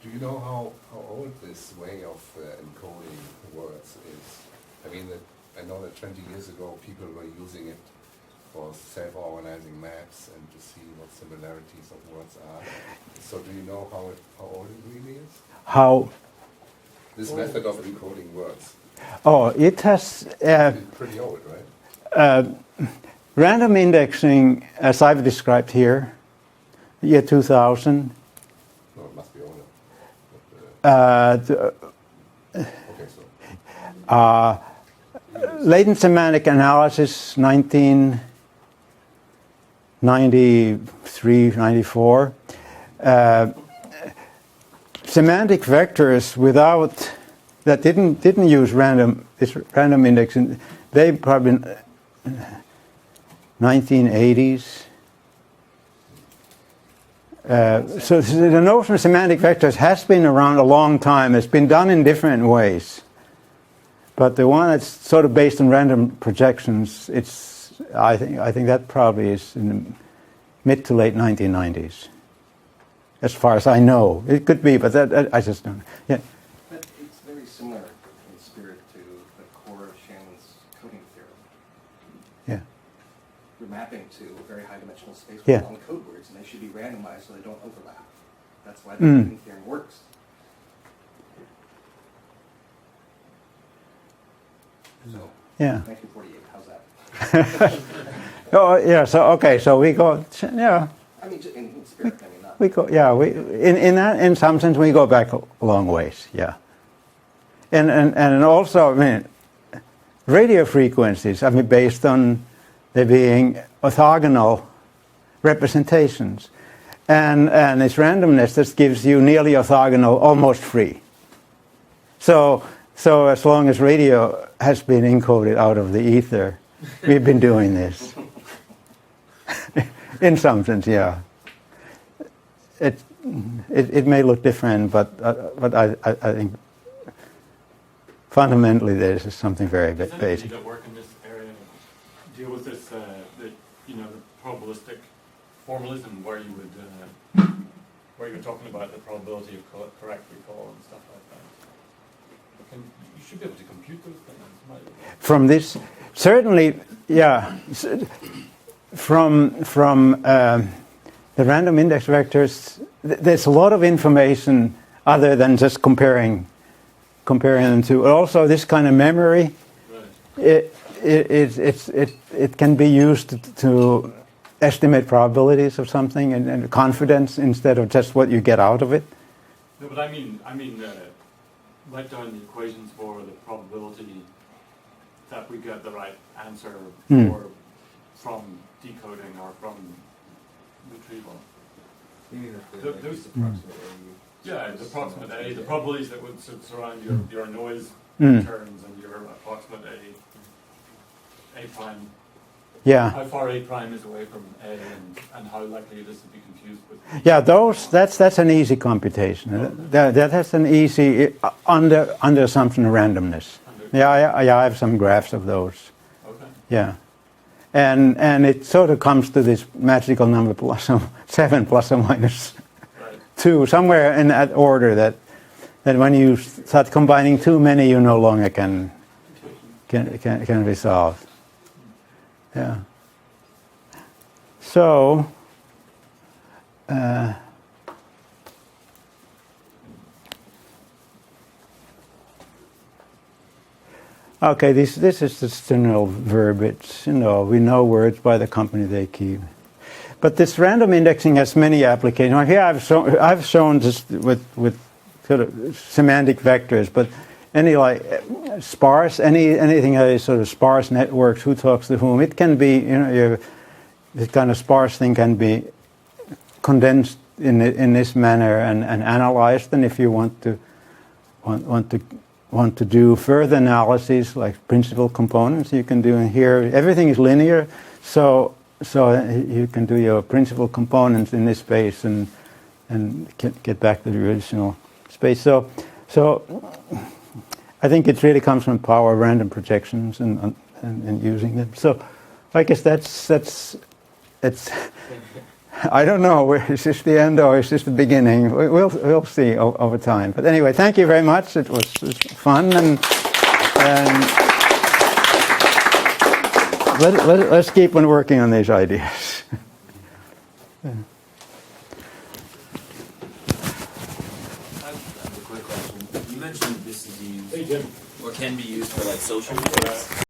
Do you know how old this way of encoding words is? I mean, I know that 20 years ago people were using it for self-organizing maps and to see what similarities of words are. So do you know how old it really is? How? This method of encoding words. Oh, it has... It's pretty old, right? Random indexing, as I've described here, year 2000. No, it must be older. Okay, so. Latent semantic analysis, 1993, 94. Semantic vectors without that didn't use random indexing. They probably 1980s. So the notion of semantic vectors has been around a long time. It's been done in different ways. But the one that's sort of based on random projections, I think that probably is in the mid to late 1990s, as far as I know. It could be, but I just don't know. Yeah. But it's very similar in spirit to the core of Shannon's coding theorem. Yeah. You're mapping to a very high-dimensional space with Yeah. long code words, and they should be randomized so they don't overlap. That's why the coding theorem works. So, Yeah. 1948, how's that? Oh yeah. So okay. So we go. Yeah. I mean, in spirit, I mean, not. We go. Yeah. In some sense we go back a long ways. Yeah. And also, I mean, radio frequencies. I mean, based on there being orthogonal representations, and its randomness just gives you nearly orthogonal, almost free. So as long as radio has been encoded out of the ether, we've been doing this. In some sense, yeah. It may look different, but I think fundamentally there's something very Does basic. anybody that work in this area deal with this, the probabilistic formalism where you would where you're talking about the probability of correct recall and stuff like that. You should be able to compute those things. From this, certainly, yeah. From the random index vectors, there's a lot of information other than just comparing them to. Also, this kind of memory, it can be used to estimate probabilities of something and confidence instead of just what you get out of it. No, but I mean, write down the equations for the probability that we get the right answer from decoding or from retrieval. You mean that Those approximate yeah, the approximate A, the probabilities that would surround your noise terms and your approximate A prime. Yeah. How far A prime is away from A and how likely it is to be confused with B. Yeah, that's an easy computation. That's an easy under assumption of randomness. Yeah, I have some graphs of those. Okay. Yeah, and it sort of comes to this magical number +7 ±2, somewhere in that order. That when you start combining too many, you no longer can resolve. Yeah. So. Okay, this is just general verbiage. We know words by the company they keep. But this random indexing has many applications. Now, here I've shown just with sort of semantic vectors, but any sparse anything that is sort of sparse networks, who talks to whom, it can be this kind of sparse thing can be condensed in this manner and analyzed. And if you want to do further analyses like principal components, you can do in here. Everything is linear, so you can do your principal components in this space and get back to the original space. So I think it really comes from power of random projections and using them. So I guess that's I don't know. Is this the end or is this the beginning? We'll see over time. But anyway, thank you very much. It was fun, and let's keep on working on these ideas. I have a quick question. You mentioned this is used or can be used for like social research.